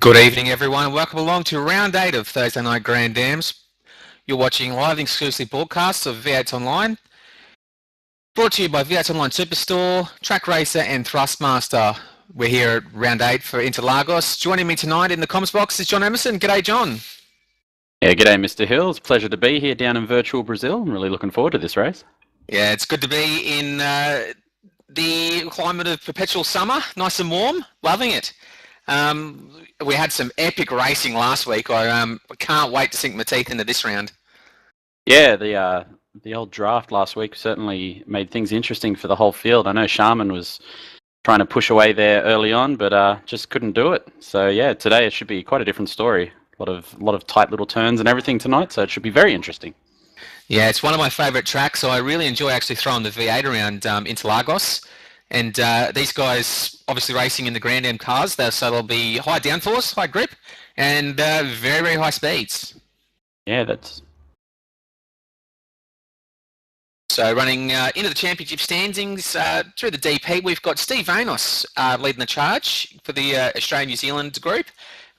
Good evening, everyone. Welcome along to round 8 of Thursday Night Grand Dams. You're watching live and exclusive broadcasts of V8 Online, brought to you by V8 Online Superstore, Track Racer and Thrustmaster. We're here at round 8 for Interlagos. Joining me tonight in the comms box is John Emerson. G'day, John. Yeah, g'day, Mr. Hill. It's a pleasure to be here down in virtual Brazil. I'm really looking forward to this race. Yeah, it's good to be in the climate of perpetual summer, nice and warm, loving it. We had some epic racing last week. I can't wait to sink my teeth into this round. Yeah, the old draft last week certainly made things interesting for the whole field. I know Sharman was trying to push away there early on, but just couldn't do it. So yeah, today it should be quite a different story. A lot of tight little turns and everything tonight, so it should be very interesting. Yeah, it's one of my favourite tracks, so I really enjoy actually throwing the V8 around Interlagos. And these guys obviously racing in the Grand Am cars, so they'll be high downforce, high grip, and very, very high speeds. Yeah, that's... So running into the championship standings through the DP, we've got Steve Vanos leading the charge for the Australia-New Zealand group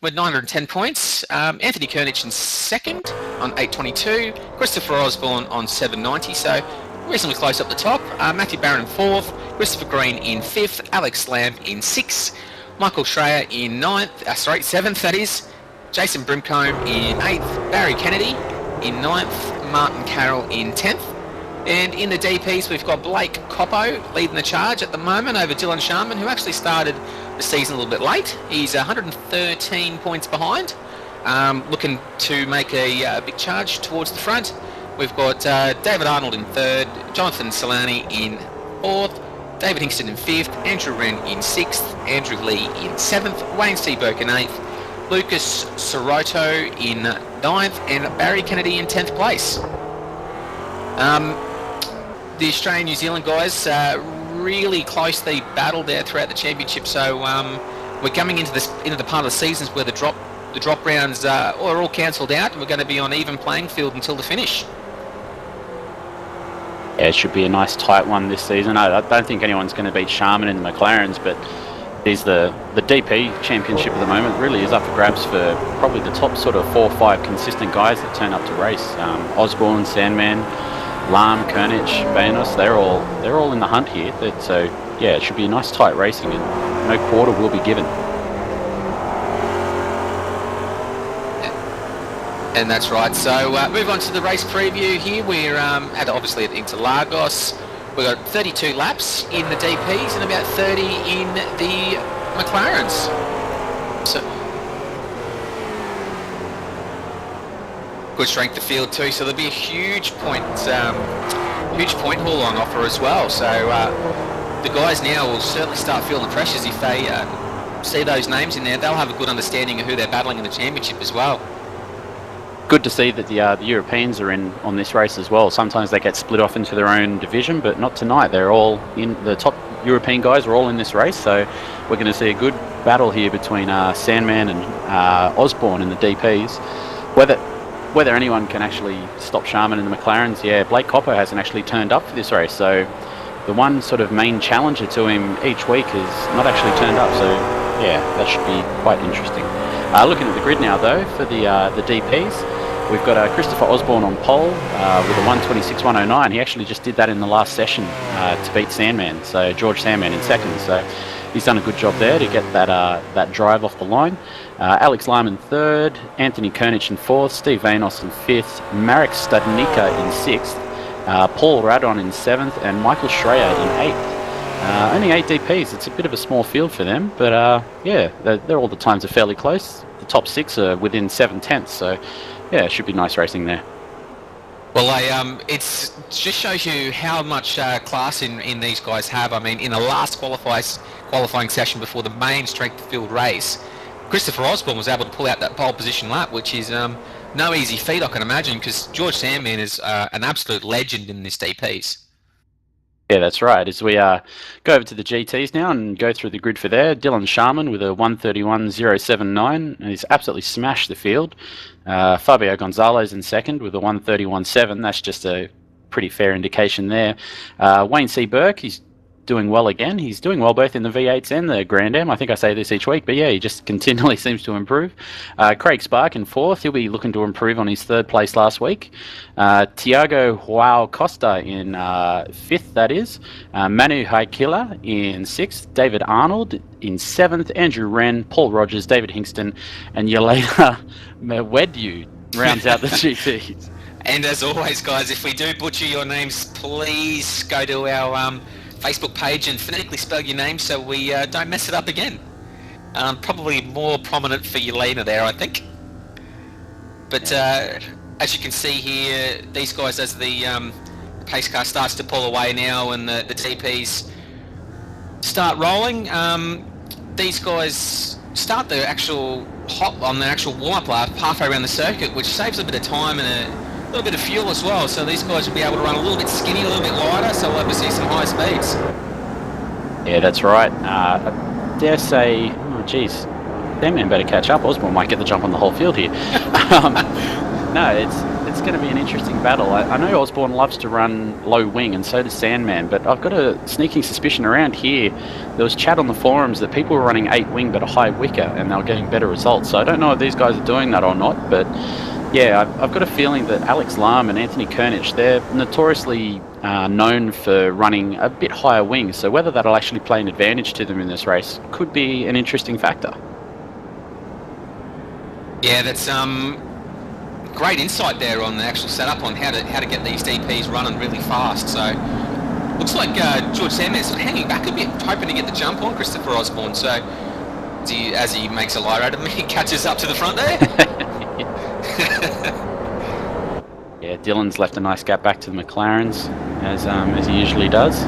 with 910 points. Anthony Kernich in second on 822. Christopher Osborne on 790. So reasonably close up the top. Matthew Barron in fourth. Christopher Green in fifth. Alex Lamb in sixth. Michael Schreier in seventh, that is. Jason Brimcombe in eighth. Barry Kennedy in ninth. Martin Carroll in 10th. And in the DPs, we've got Blake Coppo leading the charge at the moment over Dylan Sharman, who actually started the season a little bit late. He's 113 points behind, looking to make a big charge towards the front. We've got David Arnold in third, Jonathan Solani in fourth, David Hingston in fifth, Andrew Wren in sixth, Andrew Lee in seventh, Wayne C. Burke in eighth, Lucas Soroto in ninth, and Barry Kennedy in 10th place. The Australian-New Zealand guys really closely battled there throughout the championship, so we're coming into the part of the seasons where the drop rounds are all cancelled out, and we're going to be on even playing field until the finish. Yeah, it should be a nice tight one this season. I don't think anyone's going to beat Sharman in the McLarens, but there's the DP championship at the moment really is up for grabs for probably the top sort of 4 or 5 consistent guys that turn up to race. Osborne, Sandman, Lam, Kernich, Vanos, they're all in the hunt here. So yeah, it should be a nice tight racing, and no quarter will be given. And that's right. So move on to the race preview here. We're obviously at Interlagos. We've got 32 laps in the DPs and about 30 in the McLarens. So good strength of field too. So there'll be a huge point haul on offer as well. So the guys now will certainly start feeling the pressures if they see those names in there. They'll have a good understanding of who they're battling in the championship as well. Good to see that the Europeans are in on this race as well. Sometimes they get split off into their own division, but not tonight. They're all in. The top European guys are all in this race, so we're going to see a good battle here between Sandman and Osborne in the DPs. Whether anyone can actually stop Sharman in the McLarens, yeah, Blake Coppo hasn't actually turned up for this race, so the one sort of main challenger to him each week has not actually turned up, so yeah, that should be quite interesting. Looking at the grid now though, for the DPs, we've got Christopher Osborne on pole with a 1:26.109. He actually just did that in the last session to beat Sandman, so George Sandman in second, so he's done a good job there to get that drive off the line. Alex Lam in third, Anthony Kernich in fourth, Steve Vanos in fifth, Marek Studnicka in sixth, Paul Radon in seventh, and Michael Schreier in eighth. Only 8 DPs. It's a bit of a small field for them, but yeah, they're all the times are fairly close. The top 6 are within 7/10, so yeah, it should be nice racing there. Well, it just shows you how much class in these guys have. I mean, in the last qualifying session before the main strength field race, Christopher Osborne was able to pull out that pole position lap, which is no easy feat, I can imagine, because George Sandman is an absolute legend in this DPs. Yeah, that's right. As we go over to the GTs now and go through the grid for there, Dylan Sharman with a 1:31.079, and he's absolutely smashed the field. Fabio Gonzalez in second with a 1:31.7. That's just a pretty fair indication there. Wayne C. Burke, he's doing well again. He's doing well both in the V8s and the Grand Am. I think I say this each week, but yeah, he just continually seems to improve. Craig Spark in 4th. He'll be looking to improve on his 3rd place last week. Tiago Joao Costa in 5th, that is. Manu Haikila in 6th. David Arnold in 7th. Andrew Wren, Paul Rogers, David Hingston, and Yelena Medwedu rounds out the GTs. And as always, guys, if we do butcher your names, please go to our Facebook page and phonetically spell your name so we don't mess it up again. Probably more prominent for Yelena there, I think. But as you can see here, these guys, as the pace car starts to pull away now and the TPs start rolling, these guys start the actual hop on the actual warm-up lap halfway around the circuit, which saves a bit of time and a little bit of fuel as well, so these guys will be able to run a little bit skinny, a little bit lighter, so we'll see some high speeds. Yeah, that's right. I dare say, oh geez, that man better catch up. Osborne might get the jump on the whole field here. No, it's going to be an interesting battle. I know Osborne loves to run low wing, and so does Sandman, but I've got a sneaking suspicion around here. There was chat on the forums that people were running 8 wing but a high wicker, and they were getting better results. So I don't know if these guys are doing that or not, but yeah, I've got a feeling that Alex Lam and Anthony Kernich, they're notoriously known for running a bit higher wings, so whether that'll actually play an advantage to them in this race could be an interesting factor. Yeah, that's great insight there on the actual setup on how to get these DPs running really fast. So looks like George Sandman's sort of hanging back a bit, hoping to get the jump on Christopher Osborne. So as he makes a liar out of me, he catches up to the front there. Yeah, Dylan's left a nice gap back to the McLarens, as he usually does.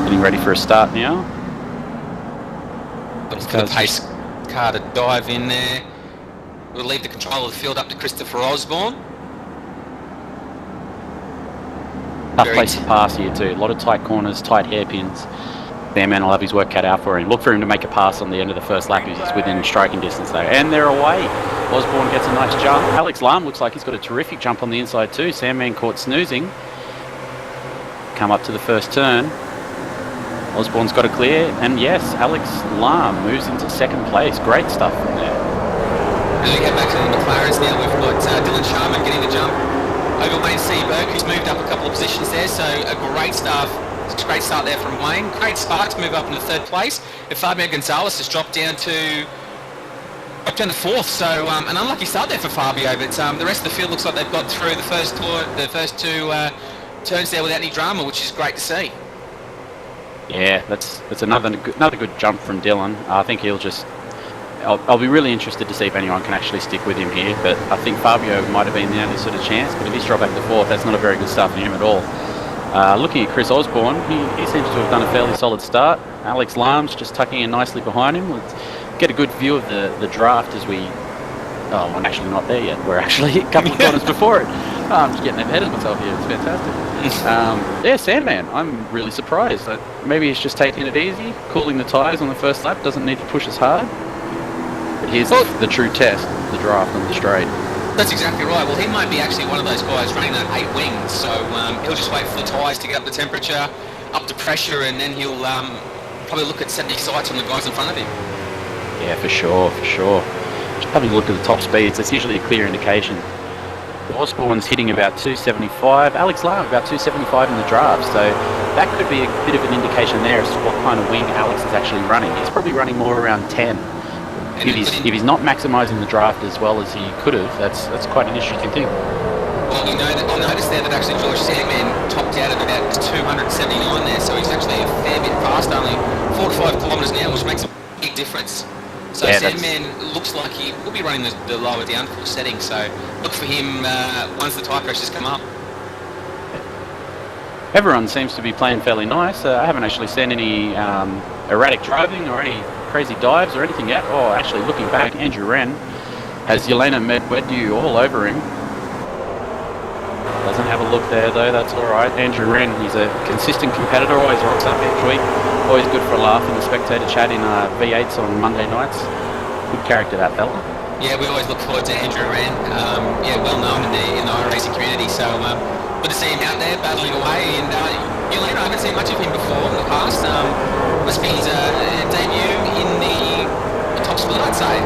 Getting ready for a start now. Looking for the pace car to dive in there. We'll leave the control of the field up to Christopher Osborne. Tough place to pass here too. A lot of tight corners, tight hairpins. Sandman will have his work cut out for him. Look for him to make a pass on the end of the first lap if he's within striking distance though. And they're away. Osborne gets a nice jump. Alex Lam looks like he's got a terrific jump on the inside too. Sandman caught snoozing. Come up to the first turn. Osborne's got a clear. And yes, Alex Lam moves into 2nd place. Great stuff from there. And we get back to the McLarens now. We've got Dylan Sharman getting the jump over Wayne Seaberg, who's moved up a couple of positions there. So a great start there from Wayne. Craig Sparks move up into 3rd place. And Fabio Gonzalez has dropped down to 4th. So an unlucky start there for Fabio, but the rest of the field looks like they've got through the first 2 turns there without any drama, which is great to see. Yeah, that's another good jump from Dylan. I think he'll just. I'll be really interested to see if anyone can actually stick with him here, but I think Fabio might have been the only sort of chance, but if he's dropped back to 4th, that's not a very good start for him at all. Looking at Chris Osborne, he seems to have done a fairly solid start. Alex Lam's just tucking in nicely behind him. Let's get a good view of the draft as we... Oh, we're actually not there yet. We're actually a couple of corners before it. I'm just getting ahead of myself here. It's fantastic. Yeah, Sandman, I'm really surprised. Maybe he's just taking it easy, cooling the tyres on the first lap, doesn't need to push as hard. But here's the true test, the draft on the straight. That's exactly right. Well, he might be actually one of those guys running that 8 wings, so he'll just wait for the tyres to get up the temperature, up the pressure, and then he'll probably look at setting his sights on the guys in front of him. Yeah, for sure. Just having a look at the top speeds, that's usually a clear indication. Osborne's hitting about 275, Alex Lam about 275 in the draft, so that could be a bit of an indication there as to what kind of wing Alex is actually running. He's probably running more around 10. If he's not maximising the draft as well as he could have, that's quite an interesting thing. Well, I noticed there that actually George Sandman topped out at about 279 there, so he's actually a fair bit fast, only 4 to 5 kilometres an hour, which makes a big difference. So yeah, Sandman looks like he will be running the lower downforce setting, so look for him once the tyre pressures come up. Everyone seems to be playing fairly nice. I haven't actually seen any erratic driving or any crazy dives or anything yet. Oh, actually, looking back, Andrew Wren has Yelena Medwedu all over him. Doesn't have a look there, though. That's all right. Andrew Wren, he's a consistent competitor, always rocks up each week. Always good for a laugh in the spectator chat in V8s on Monday nights. Good character, that fella. Yeah, we always look forward to Andrew Wren. Well known in the iRacing community, so good to see him out there battling away, and Yolanda, I haven't seen much of him before in the past. Must be his debut in the top split, I'd say.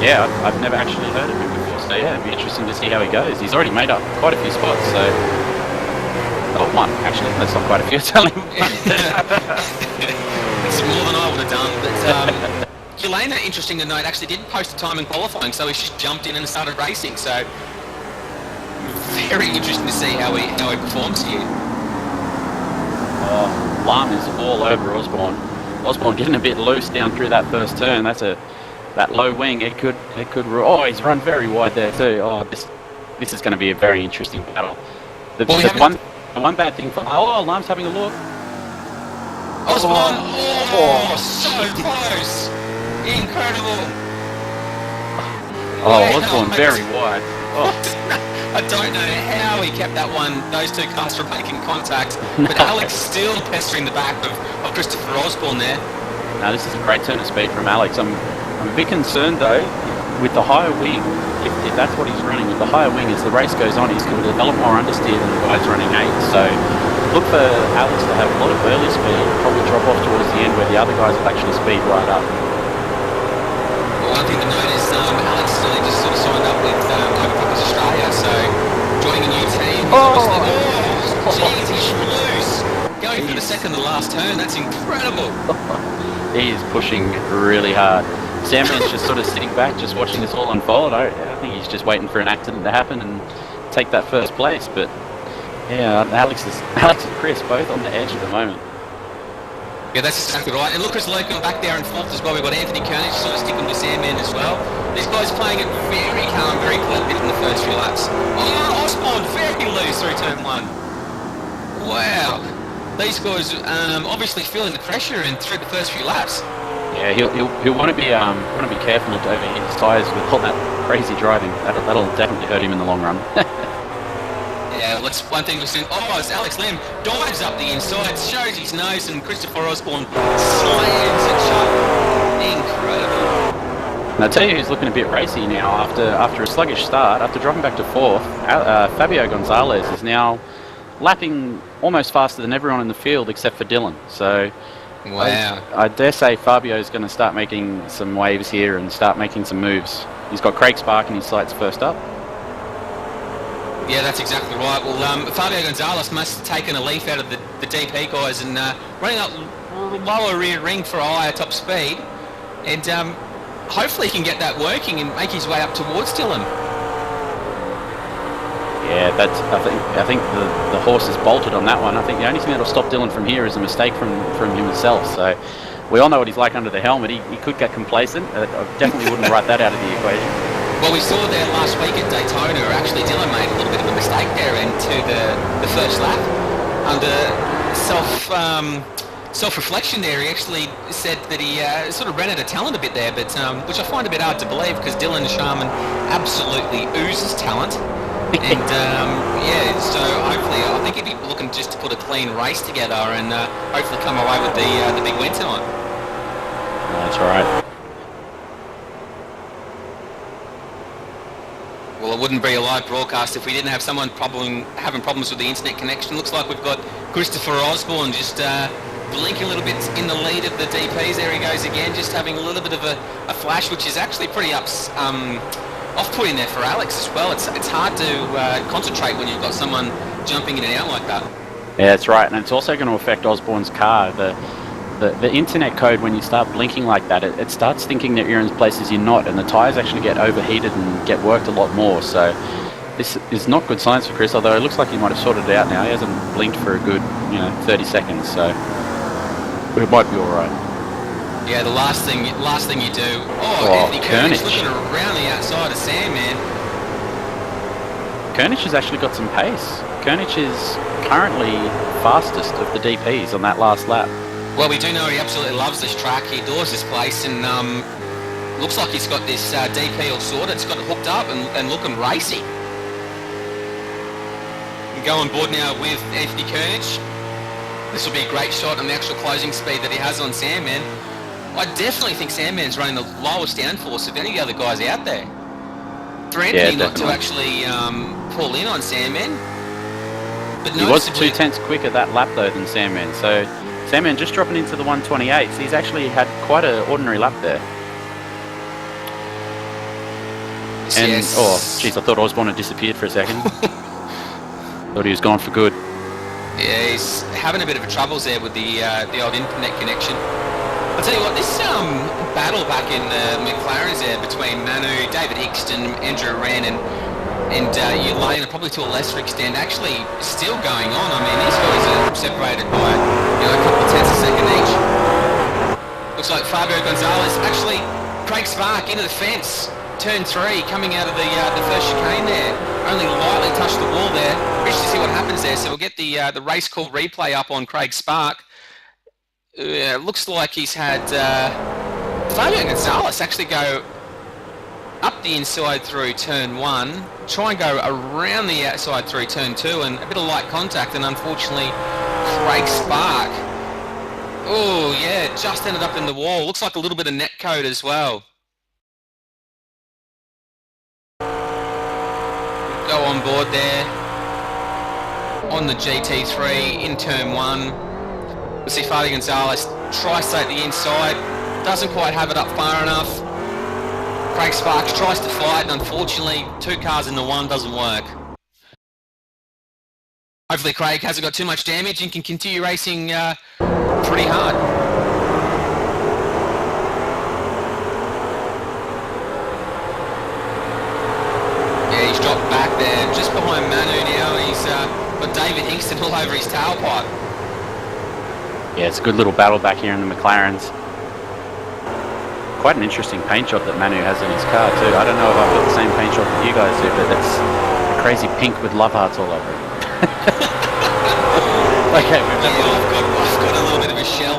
Yeah, I've never actually heard of him before, so yeah, it'd be interesting to see how he goes. He's already made up quite a few spots, so... Oh, one, actually. That's not quite a few, it's only one. It's more than I would have done, but... Yelena, interesting to note, actually didn't post a time in qualifying, so he's just jumped in and started racing, so... Very interesting to see how he performs here. Oh, Lam is all over Osborne. Osborne getting a bit loose down through that first turn. That low wing. It could. Oh, he's run very wide there too. Oh, this is going to be a very interesting battle. The one bad thing for Lam's having a look. Osborne. Oh, so close. Incredible. Oh, Osborne very wide. Oh. I don't know how he kept those two cars from making contact, but Alex still pestering the back of Christopher Osborne there. Now this is a great turn of speed from Alex. I'm a bit concerned though with the higher wing. If that's what he's running with the higher wing, as the race goes on, he's going to develop more understeer than the guys running 8. So look for Alex to have a lot of early speed, probably drop off towards the end where the other guys will actually speed right up. Well, one thing to note is Alex has only just sort of signed up with Overpickers Australia, so joining a new team. Jeez, he's loose. Going for the second to last turn, that's incredible. He is pushing really hard. Samman's just sort of sitting back, just watching this all unfold. I think he's just waiting for an accident to happen and take that first place. But yeah, Alex and Chris both on the edge at the moment. Yeah, that's exactly right. And look, Chris Locum back there in fourth as well. We've got Anthony Koenig sort of sticking to Sandman as well. These guys playing it very calm, very collected in the first few laps. Oh, Osborne very loose through turn 1. Wow. These guys obviously feeling the pressure and through the first few laps. Yeah, he'll want to be careful to overheat his tyres with all that crazy driving. That'll definitely hurt him in the long run. Yeah, that's one thing we've seen. Oh, as Alex Lim dives up the inside, shows his nose, and Christopher Osborne slams it shut. Incredible. And I'll tell you who's looking a bit racy now after a sluggish start, after dropping back to 4th. Fabio Gonzalez is now lapping almost faster than everyone in the field except for Dylan. So wow. I dare say Fabio's going to start making some waves here and start making some moves. He's got Craig Spark in his sights first up. Yeah, that's exactly right. Well, Fabio Gonzalez must have taken a leaf out of the DP guys and running up lower rear ring for a higher top speed. And hopefully he can get that working and make his way up towards Dylan. Yeah, I think the horse is bolted on that one. I think the only thing that'll stop Dylan from here is a mistake from himself. So we all know what he's like under the helmet. He could get complacent. I definitely wouldn't write that out of the equation. Well, we saw there last week at Daytona, actually Dylan made a little bit of a mistake there into the first lap. Under self-reflection there, he actually said that he sort of ran out of talent a bit there, but which I find a bit hard to believe because Dylan Sharman absolutely oozes talent. And yeah, so hopefully I think he'd be looking just to put a clean race together and hopefully come away with the big win tonight. That's right. Well, it wouldn't be a live broadcast if we didn't have someone having problems with the internet connection. Looks like we've got Christopher Osborne just blinking a little bit in the lead of the DPs. There he goes again, just having a little bit of a flash, which is actually pretty off-putting there for Alex as well. It's hard to concentrate when you've got someone jumping in and out like that. Yeah, that's right, and it's also going to affect Osborne's car. The internet code, when you start blinking like that, it starts thinking that you're in places you're not, and the tyres actually get overheated and get worked a lot more. So this is not good signs for Chris, although it looks like he might have sorted it out now. He hasn't blinked for a good 30 seconds, so it might be all right. Yeah, the last thing you do. Oh, Anthony Koenig looking around the outside of Sandman. Koenig has actually got some pace. Koenig is currently fastest of the DPs on that last lap. Well, we do know he absolutely loves this track. He adores this place, and looks like he's got this DP all sorted. It's got it hooked up and looking racy. We go on board now with Anthony Koenig. This will be a great shot on the actual closing speed that he has on Sandman. I definitely think Sandman's running the lowest downforce of any of the other guys out there. For Anthony not to actually pull in on Sandman, But He was noticeably, 2/10 quicker that lap though than Sandman. So Sandman just dropping into the 128s. He's actually had quite an ordinary lap there. And yes. oh, geez, I thought Osborne had disappeared for a second. Thought he was gone for good. Yeah, he's having a bit of a troubles there with the old internet connection. I'll tell you what, this battle back in the McLarens there between Manu, David Hickston, Andrew Wren and Elaine, probably to a lesser extent, actually still going on. I mean, these guys are separated by a couple of tenths a second each. Looks like Fabio Gonzalez, actually Craig Spark into the fence. Turn 3 coming out of the first chicane there. Only lightly touched the wall there. Wish to see what happens there. So we'll get the race call replay up on Craig Spark. Looks like he's had Fabio Gonzalez actually go up the inside through turn 1, try and go around the outside through turn 2, and a bit of light contact, and unfortunately Craig Spark, oh yeah, just ended up in the wall. Looks like a little bit of net code as well. Go on board there on the GT3 in turn 1. We'll see Fabio Gonzalez tri-state the inside, doesn't quite have it up far enough. Craig Sparks tries to fly it, and unfortunately 2 cars in the 1 doesn't work. Hopefully Craig hasn't got too much damage and can continue racing pretty hard. Yeah, he's dropped back there, just behind Manu now. He's got David Hingston all over his tailpipe. Yeah, it's a good little battle back here in the McLarens. Quite an interesting paint job that Manu has in his car too. I don't know if I've got the same paint job that you guys do, but it's a crazy pink with love hearts all over it. Okay, I've got a little bit of a shell,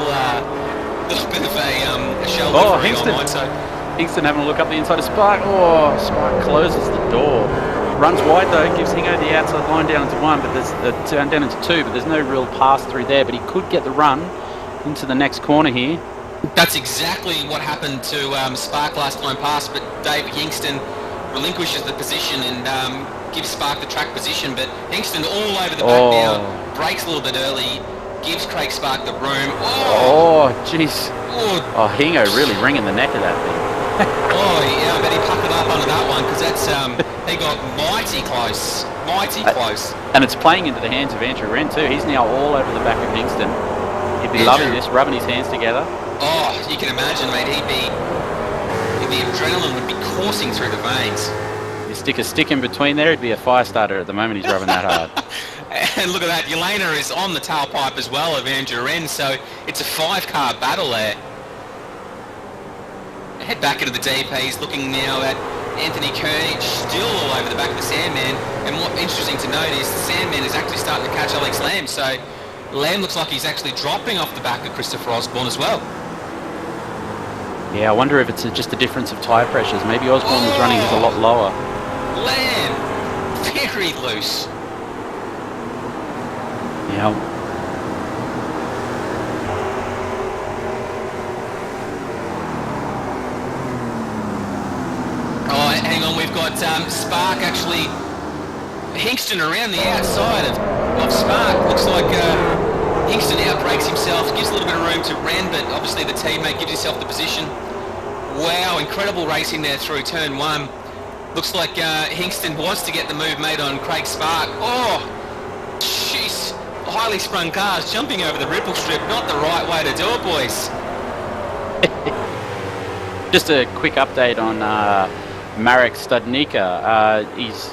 Oh, livery Hingston. on mine, so Hingston having a look up the inside of Spark. Oh, Spark closes the door. Runs wide though, gives Hingo the outside line down into 1, but there's down into 2, but there's no real pass through there. But he could get the run into the next corner here. that's exactly what happened to Spark last time past, but David Hingston relinquishes the position and gives Spark the track position, but Hingston all over the back now, breaks a little bit early, gives Craig Spark the room. Oh, jeez. Oh, Oh, Hingo really wringing the neck of that thing. oh yeah, I bet he puckered up under that one, because that's, he got mighty close, close. And it's playing into the hands of Andrew Wren too. He's now all over the back of Hingston. He'd be loving this, rubbing his hands together. Oh, you can imagine, mate, the adrenaline would be coursing through the veins. You stick a stick in between there, it'd be a fire starter at the moment. He's rubbing that hard. And look at that, Yelena is on the tailpipe as well of Andrew Wren, so it's a 5-car battle there. Head back into the DPs, looking now at Anthony Koenig, still all over the back of the Sandman, and what's interesting to note is the Sandman is actually starting to catch Alex Lamb, so Lamb looks like he's actually dropping off the back of Christopher Osborne as well. Yeah, I wonder if it's just a difference of tyre pressures. Maybe Osborne was running a lot lower. Lamb, very loose. Yeah. Oh, hang on, we've got Spark actually, Hingston around the outside of Spark. Looks like Hingston outbreaks himself, gives a little bit of room to Wren, but obviously the teammate gives himself the position. Wow, incredible racing there through turn 1. Looks like Hingston wants to get the move made on Craig Spark. Oh, jeez, highly sprung cars jumping over the ripple strip. Not the right way to do it, boys. Just a quick update on Marek Studnicka. He's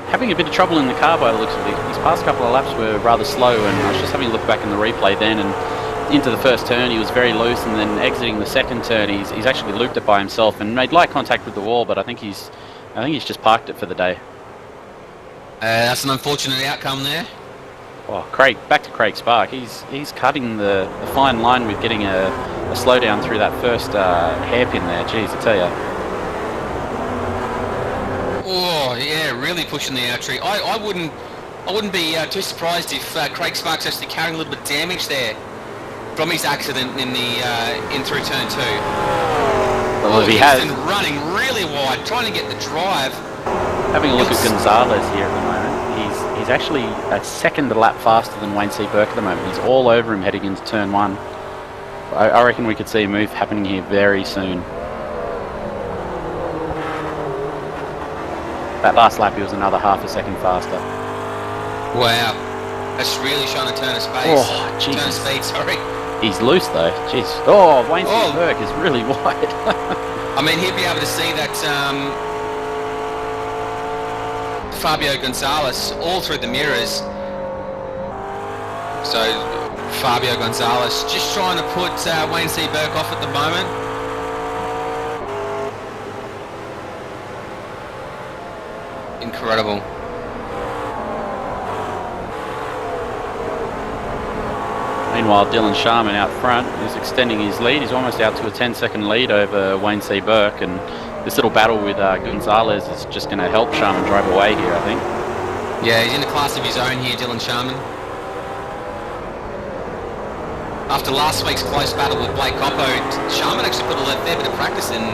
having a bit of trouble in the car by the looks of it. His past couple of laps were rather slow, and I was just having a look back in the replay then, and into the first turn he was very loose, and then exiting the second turn he's actually looped it by himself and made light contact with the wall, but I think he's just parked it for the day. That's an unfortunate outcome there. Oh, back to Craig Spark. He's cutting the fine line with getting a slowdown through that first hairpin there. Jeez, I tell you. Oh yeah, really pushing the outtree. I wouldn't be too surprised if Craig Spark's actually carrying a little bit of damage there from his accident in through turn 2. Well, if he has, running really wide, trying to get the drive. having a look at Gonzalez here at the moment. He's He's actually a second a lap faster than Wayne C. Burke at the moment. He's all over him heading into turn 1. I reckon we could see a move happening here very soon. That last lap he was another half a second faster. Wow. That's really showing a turn of space. Oh, Jesus. Turn of speed, sorry. He's loose though. Jeez. Oh, Wayne C. Burke is really wide. I mean, he'd be able to see that Fabio Gonzalez all through the mirrors. So Fabio Gonzalez just trying to put Wayne C. Burke off at the moment. Incredible. Meanwhile, Dylan Sharman out front is extending his lead. He's almost out to a 10-second lead over Wayne C. Burke, and this little battle with Gonzalez is just going to help Sharman drive away here, I think. Yeah, he's in a class of his own here, Dylan Sharman. After last week's close battle with Blake Coppo, Sharman actually put a fair bit of practice in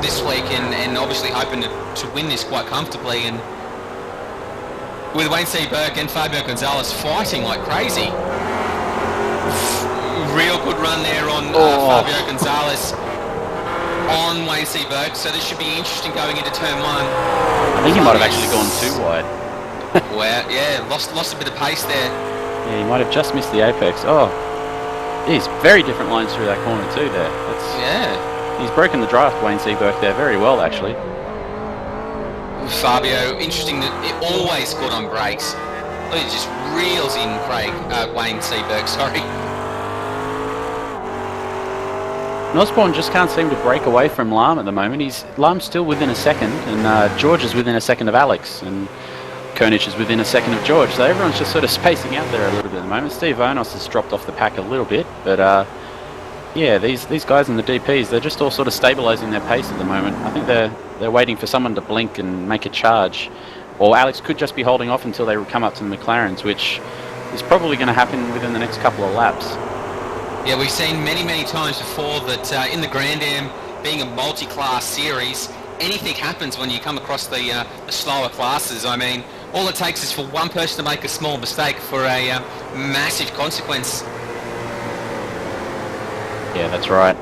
this week, and obviously hoping to win this quite comfortably. And with Wayne C. Burke and Fabio Gonzalez fighting like crazy. Real good run there on Fabio Gonzalez on Wayne C. Burke, so this should be interesting going into turn 1. I think he might have actually gone too wide. Wow, yeah, lost a bit of pace there. Yeah, he might have just missed the apex. Oh, he's very different lines through that corner too there. Yeah. He's broken the draft, Wayne C. Burke, there very well actually. Fabio, interesting that it always good on brakes. Look, he just reels in Wayne C. Burke, sorry. Osborne just can't seem to break away from Lahm at the moment. Lahm's still within a second, and George is within a second of Alex, and Koenig is within a second of George. So everyone's just sort of spacing out there a little bit at the moment. Steve Vonos has dropped off the pack a little bit, but yeah, these guys in the DPs, they're just all sort of stabilising their pace at the moment. I think they're waiting for someone to blink and make a charge, or Alex could just be holding off until they come up to the McLarens, which is probably going to happen within the next couple of laps. Yeah, we've seen many times before that in the Grand Am, being a multi-class series, anything happens when you come across the slower classes. I mean, all it takes is for one person to make a small mistake for a massive consequence. Yeah, that's right.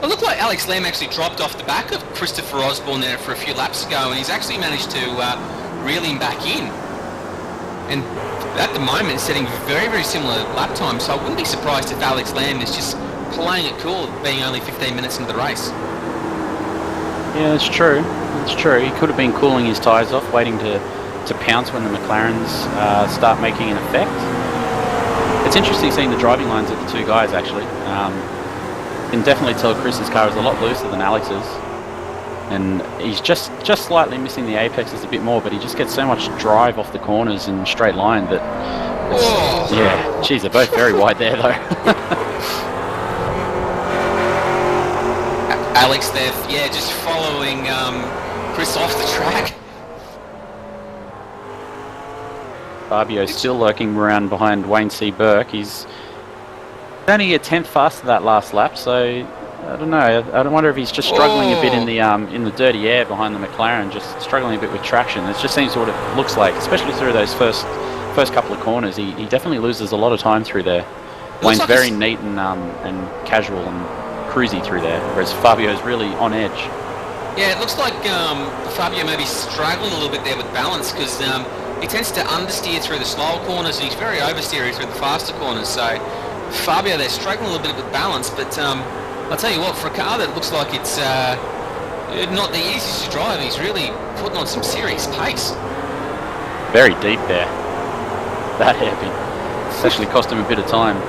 It looked like Alex Lamb actually dropped off the back of Christopher Osborne there for a few laps ago, and he's actually managed to reel him back in. And at the moment, setting very similar lap time, so I wouldn't be surprised if Alex Lamb is just playing it cool, being only 15 minutes into the race. Yeah, that's true. That's true. He could have been cooling his tyres off, waiting to pounce when the McLarens start making an effect. It's interesting seeing the driving lines of the two guys, actually. You can definitely tell Chris's car is a lot looser than Alex's. And he's just slightly missing the apexes a bit more, but he just gets so much drive off the corners in straight line that... Yeah, geez, they're both very wide there, though. Alex there, yeah, just following Chris off the track. Fabio's still lurking around behind Wayne C. Burke. He's only a 10th faster that last lap, so I don't know. I wonder if he's just struggling a bit in the dirty air behind the McLaren, just struggling a bit with traction. It just seems what it looks like, especially through those first couple of corners. He definitely loses a lot of time through there. Wayne's like very neat and casual and cruisy through there, whereas Fabio's really on edge. Yeah, it looks like Fabio may be struggling a little bit there with balance, because he tends to understeer through the slower corners, and he's very oversteery through the faster corners. So Fabio, they're struggling a little bit with balance, but I'll tell you what, for a car that looks like it's not the easiest to drive, he's really putting on some serious pace. Very deep there. That hairpin. It's actually cost him a bit of time.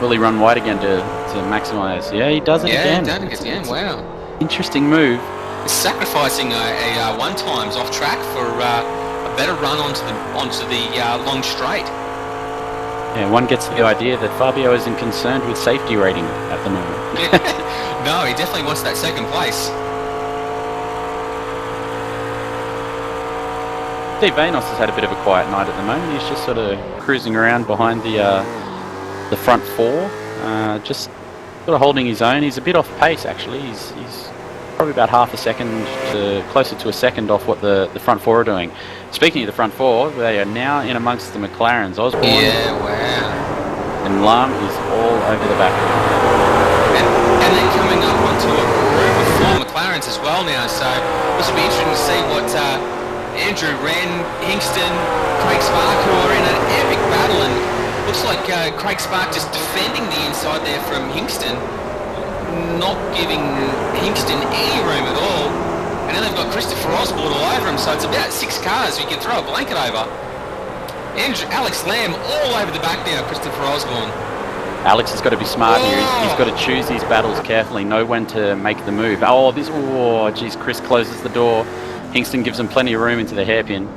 Will he run wide again to maximise? Yeah, he does it again. Yeah, he does it again, wow. Interesting move. He's sacrificing a one-times off track for a better run onto the long straight. Yeah, one gets the idea that Fabio isn't concerned with safety rating at the moment. No, he definitely wants that second place. Steve Vanos has had a bit of a quiet night at the moment. He's just sort of cruising around behind the front four, just sort of holding his own. He's a bit off pace, actually. He's probably about half a second to closer to a second off what the front four are doing. Speaking of the front four, they are now in amongst the McLarens. Osborne and Lam is all over the back. And they're coming up onto a group of 4 McLarens as well now, so this will be interesting to see what Andrew Wren, Hingston, Craig Spark, who are in an epic battle, and looks like Craig Spark just defending the inside there from Hingston, not giving Hingston any room at all. And then they've got Christopher Osborne all over him, so it's about 6 cars you can throw a blanket over. Alex Lamb all over the back now, Christopher Osborne. Alex has got to be smart here. He's got to choose his battles carefully, know when to make the move. Geez, Chris closes the door. Hingston gives him plenty of room into the hairpin.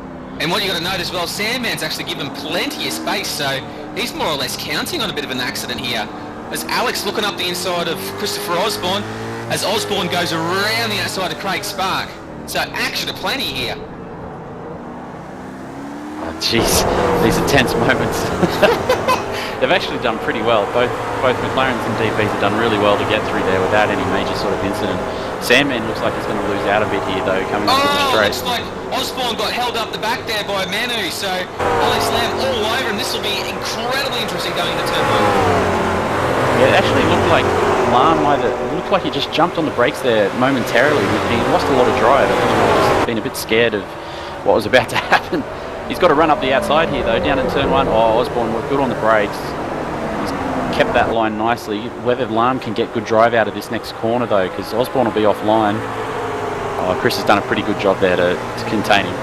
And what you got to note as well, Sandman's actually given plenty of space, so he's more or less counting on a bit of an accident here. As Alex looking up the inside of Christopher Osborne, as Osborne goes around the outside of Craig Spark. So action aplenty here. Oh, jeez, these are tense moments. They've actually done pretty well. Both McLarens and DPs have done really well to get through there without any major sort of incident. Sandman looks like he's going to lose out a bit here though, coming into the straight. Looks like Osborne got held up the back there by Manu, so Alex Lamb all over, and this will be incredibly interesting going into turn 1. Yeah, it actually looked like Lam looked like he just jumped on the brakes there momentarily. He lost a lot of drive. I think he might have been a bit scared of what was about to happen. He's got to run up the outside here though, down in turn 1. Oh, Osborne was good on the brakes. He's kept that line nicely. Whether Lam can get good drive out of this next corner though, because Osborne will be offline. Oh, Chris has done a pretty good job there to contain him.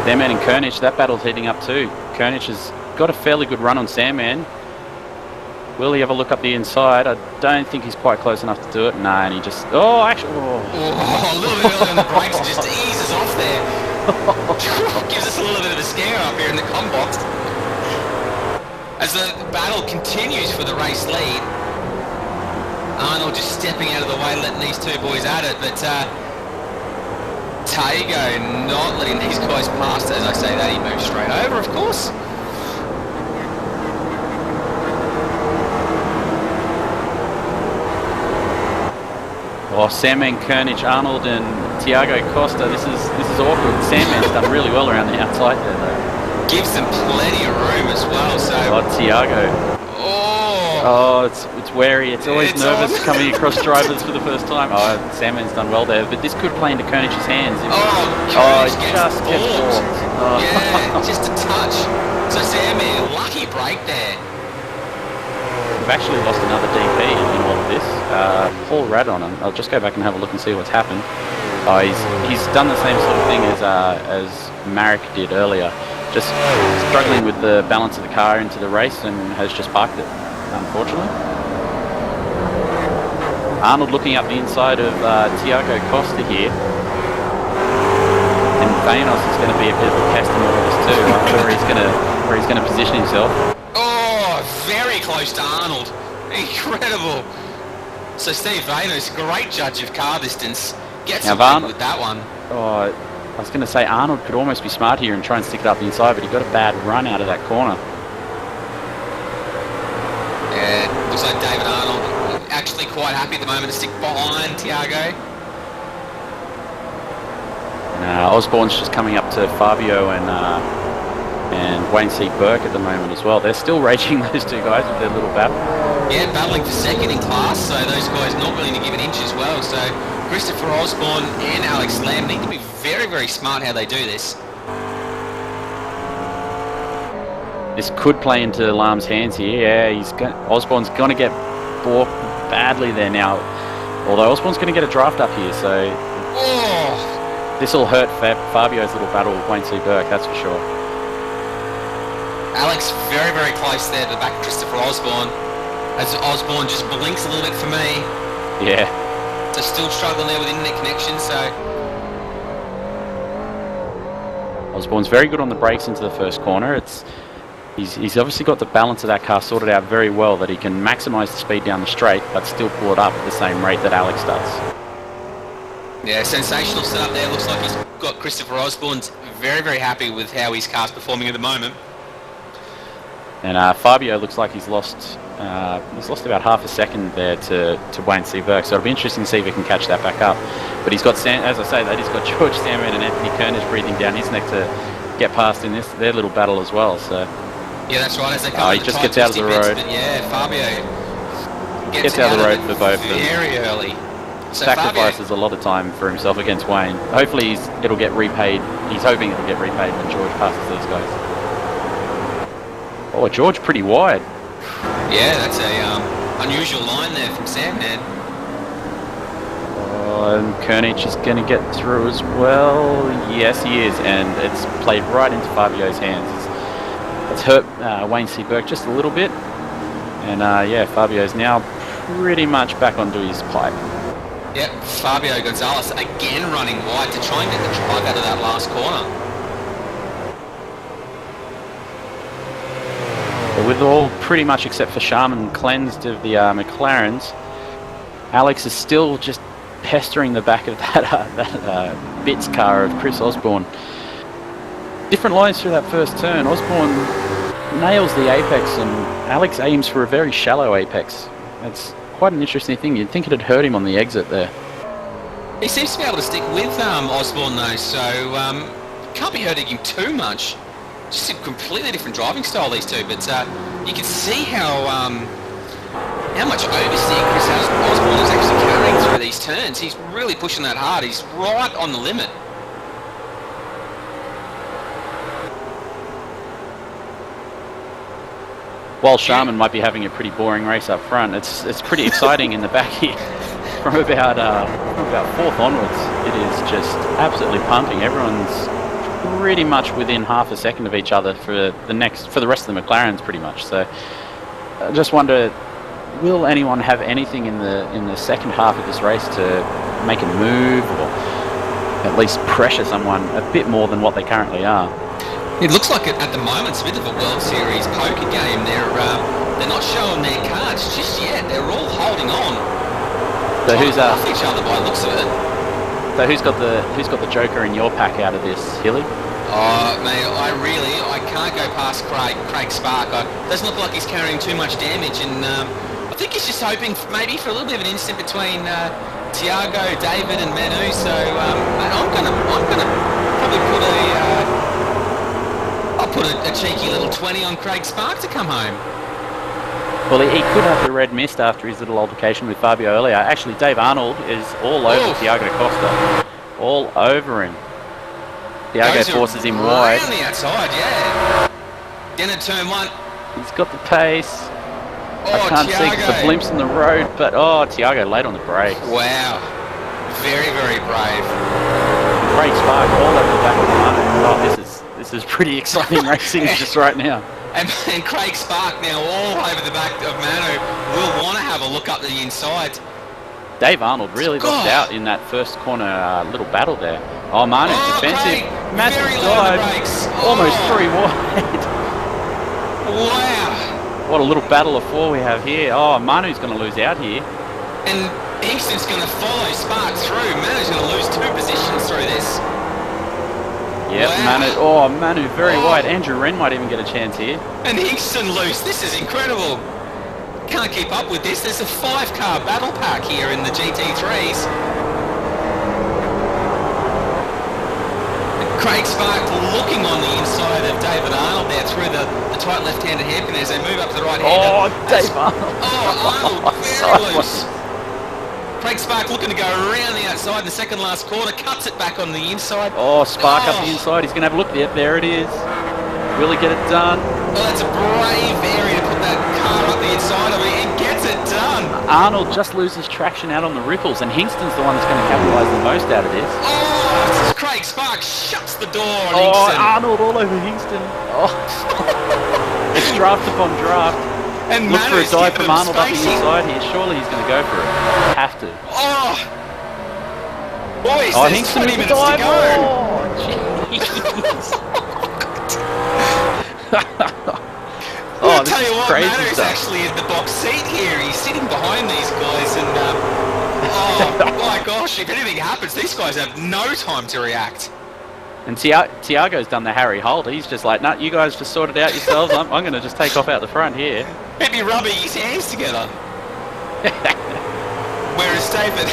Sandman and Kernich, that battle's heating up too. Kernich has got a fairly good run on Sandman. Will he ever look up the inside? I don't think he's quite close enough to do it. Nah, and he just... a little bit early on the brakes and just eases off there. Gives us a little bit of a scare up here in the comm box. As the battle continues for the race lead, Arnold just stepping out of the way, letting these 2 boys at it, but Tago not letting these guys past. As I say that, he moves straight over, of course. Oh, Sandman, Kernich, Arnold and Tiago Costa. This is awkward. Sandman's done really well around the outside there though. Gives them plenty of room as well, so... Oh, Tiago. Oh, it's wary. It's always nervous coming across drivers for the first time. Oh, Sandman's done well there, but this could play into Kernich's hands. Just gets balked. Oh. Yeah, just a touch. So Sandman, lucky break there. We've actually lost another DP in all of this. Paul Radon. I'll just go back and have a look and see what's happened. Oh, he's done the same sort of thing as Marek did earlier. Just struggling with the balance of the car into the race and has just parked it, unfortunately. Arnold looking up the inside of Tiago Costa here. And Vanos is going to be a bit of a pest in all of this too. I wonder where he's going to position himself. Very close to Arnold. Incredible. So Steve Vanos, great judge of car distance, gets away with that one. Oh, I was going to say Arnold could almost be smart here and try and stick it up the inside, but he got a bad run out of that corner. Yeah, looks like David Arnold actually quite happy at the moment to stick behind Tiago. Osborne's just coming up to Fabio and Wayne C. Burke at the moment as well. They're still raging, those 2 guys, with their little battle. Yeah, battling for second in class, so those guys not willing to give an inch as well. So Christopher Osborne and Alex Lamb need to be very, very smart how they do this. This could play into Lamb's hands here. Yeah, Osborne's going to get balked badly there now. Although Osborne's going to get a draft up here, so this will hurt Fabio's little battle with Wayne C. Burke, that's for sure. Alex very, very close there to the back of Christopher Osborne. As Osborne just blinks a little bit for me. Yeah. So still struggling there with internet connection, so... Osborne's very good on the brakes into the first corner. He's obviously got the balance of that car sorted out very well, that he can maximise the speed down the straight, but still pull it up at the same rate that Alex does. Yeah, sensational setup there. Looks like he's got Christopher Osborne's very, very happy with how his car's performing at the moment. And Fabio looks like he's lost about half a second there to Wayne C. Burke, so it'll be interesting to see if he can catch that back up. But he's got, as I say, he's got George Sandman and Anthony Kernish breathing down his neck to get past in their little battle as well. So yeah, that's right. As they come he just gets out of the road. Yeah, Fabio gets out of the road for both of them. Very early. So Sacrifices a lot of time for himself against Wayne. Hopefully it'll get repaid. He's hoping it'll get repaid when George passes these guys. Oh, George pretty wide. Yeah, that's a unusual line there from Sandman. Oh, and Kernish is going to get through as well. Yes, he is, and it's played right into Fabio's hands. It's hurt Wayne C. Burke just a little bit, and yeah, Fabio's now pretty much back onto his pipe. Yep, Fabio Gonzalez again running wide to try and get the drive out of that last corner. But with all pretty much except for Sharman cleansed of the McLarens, Alex is still just pestering the back of that Bits car of Chris Osborne. Different lines through that first turn. Osborne nails the apex and Alex aims for a very shallow apex. That's quite an interesting thing. You'd think it'd hurt him on the exit there. He seems to be able to stick with Osborne though, so can't be hurting him too much. Just a completely different driving style, these two, but you can see how much oversteer Chris Osborne is actually carrying through these turns. He's really pushing that hard. He's right on the limit. While Sharman might be having a pretty boring race up front, it's pretty exciting in the back here. From about fourth onwards, it is just absolutely pumping. Everyone's pretty much within half a second of each other for the rest of the McLarens, pretty much. So, I just wonder, will anyone have anything in the second half of this race to make a move or at least pressure someone a bit more than what they currently are? It looks like at the moment it's a bit of a World Series poker game. They're not showing their cards just yet. They're all holding on. So who's off each other by the looks of it? So who's got the Joker in your pack out of this, Hilly? Oh, mate, I can't go past Craig Spark. Doesn't look like he's carrying too much damage, and I think he's just hoping maybe for a little bit of an instant between Tiago, David, and Manu. So mate, I'm gonna probably put a cheeky little 20 on Craig Spark to come home. Well, he could have the red mist after his little altercation with Fabio earlier. Actually, Dave Arnold is all over Tiago Costa. All over him. Tiago forces him wide. On the outside, yeah. Then at turn one. He's got the pace. I can't see the blimps in the road, but Tiago late on the brakes. Wow. Very, very brave. Craig Spark all over the back of the Manu. Oh, this is pretty exciting racing just right now. And Craig Spark now all over the back of Manu will want to have a look up the inside. Dave Arnold really lost out in that first corner little battle there. Oh, Manu's defensive. Craig, massive dive. Almost 3 wide. Wow. What a little battle of 4 we have here. Oh, Manu's going to lose out here. And Easton's going to follow Spark through. Manu's going to lose 2 positions through this. Yep, wow. Manu very wide. Andrew Wren might even get a chance here. And Hingston loose. This is incredible. Can't keep up with this. There's a 5-car battle pack here in the GT3s. And Craig Spark looking on the inside of David Arnold there through the tight left-handed hairpin as they move up to the right-hander. Oh, Dave Arnold. Arnold very loose. Craig Spark looking to go around the outside in the second last quarter, cuts it back on the inside. Oh, Spark up the inside. He's going to have a look. Yep, there it is. Will he get it done? Oh, that's a brave area to put that car up the inside of it. He gets it done. Arnold just loses traction out on the ripples, and Hingston's the one that's going to capitalise the most out of this. Oh, Craig Spark shuts the door on Hingston. Arnold all over Hingston. Oh. It's draft upon draft. And look for a dive from Arnold up the inside here. Surely he's going to go for it. Have to. Oh, boys, there's 20 minutes to go. Oh, jeez. I'll tell you what, crazy Manu's stuff. actually in the box seat here. He's sitting behind these guys, and oh my gosh, if anything happens, these guys have no time to react. And Tiago's done the Harry Holt. He's just like, nah, you guys just sort it out yourselves. I'm going to just take off out the front here. Maybe rubbing his hands together. Whereas David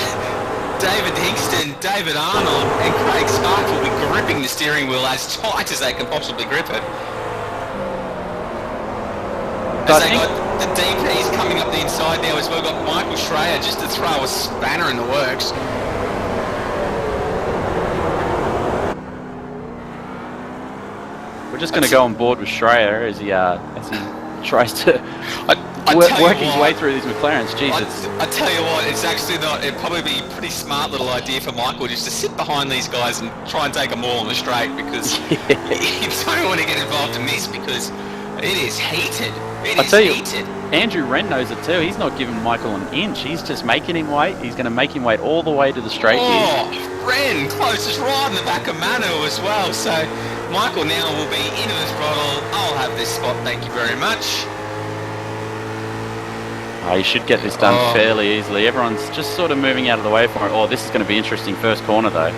Hingston, David Arnold and Craig Spark will be gripping the steering wheel as tight as they can possibly grip it. As they got the DPs coming up the inside now as well. Got Michael Schreier just to throw a spanner in the works. We're just going to go on board with Schreier as he tries to work his way through these McLarens. Jesus. I tell you what, it's actually not. It'd probably be a pretty smart little idea for Michael just to sit behind these guys and try and take them all on the straight, because you don't want to get involved in this because it is heated. I tell you, Andrew Wren knows it too. He's not giving Michael an inch. He's just making him wait. He's going to make him wait all the way to the straight here. Wren closest right in the back of Manu as well. So Michael now will be into the throttle. I'll have this spot, thank you very much. Oh, he should get this done fairly easily. Everyone's just sort of moving out of the way for it. Oh, this is going to be interesting. First corner though.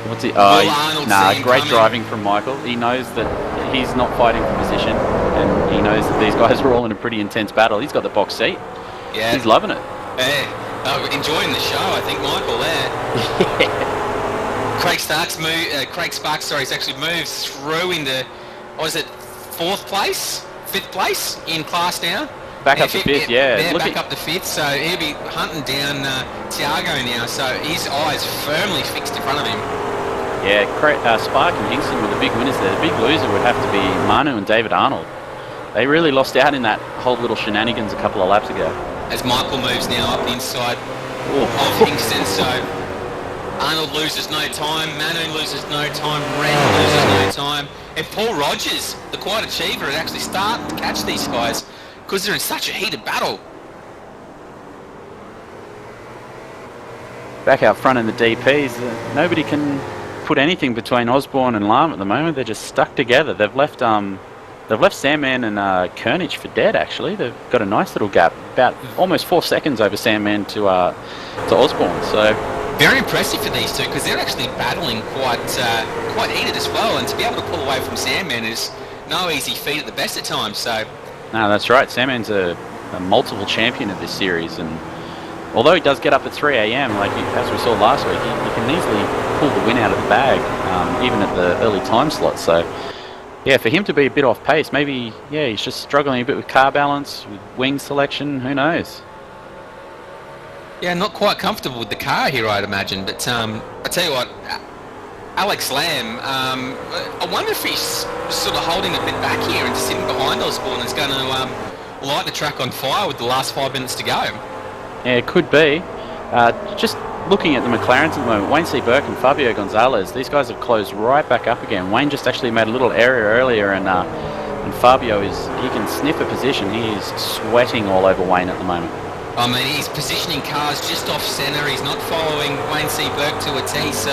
What's he? Great driving from Michael. He knows that he's not fighting for position, and he knows that these guys are all in a pretty intense battle. He's got the box seat. Yeah, he's loving it. Yeah, enjoying the show. I think Michael there. Craig Sparks, he's actually moved through into, fifth place in class now. Back up to fifth, yeah. Back up to fifth, so he'll be hunting down Tiago now, so his eyes firmly fixed in front of him. Yeah, Spark and Hingston were the big winners there. The big loser would have to be Manu and David Arnold. They really lost out in that whole little shenanigans a couple of laps ago. As Michael moves now up the inside of Hingston, so Arnold loses no time, Manu loses no time, Wren loses no time, and Paul Rogers, the quiet achiever, is actually starting to catch these guys because they're in such a heated battle. Back out front in the DPs, nobody can put anything between Osborne and Lahm at the moment. They're just stuck together. They've left Sandman and Kernich for dead. Actually, they've got a nice little gap, about almost 4 seconds over Sandman to Osborne. So very impressive for these two because they're actually battling quite heated as well. And to be able to pull away from Sandman is no easy feat at the best of times. So no, that's right. Sandman's a multiple champion of this series, and although he does get up at 3 a.m, as we saw last week, he can easily pull the win out of the bag, even at the early time slot. So, yeah, for him to be a bit off pace, maybe, he's just struggling a bit with car balance, with wing selection, who knows? Yeah, not quite comfortable with the car here, I'd imagine. But I tell you what, Alex Lamb, I wonder if he's sort of holding a bit back here and sitting behind Osborne and is going to light the track on fire with the last 5 minutes to go. Yeah, it could be. Just looking at the McLarens at the moment, Wayne C. Burke and Fabio Gonzalez, these guys have closed right back up again. Wayne just actually made a little error earlier, and Fabio he can sniff a position. He is sweating all over Wayne at the moment. I mean, he's positioning cars just off centre. He's not following Wayne C. Burke to a T, so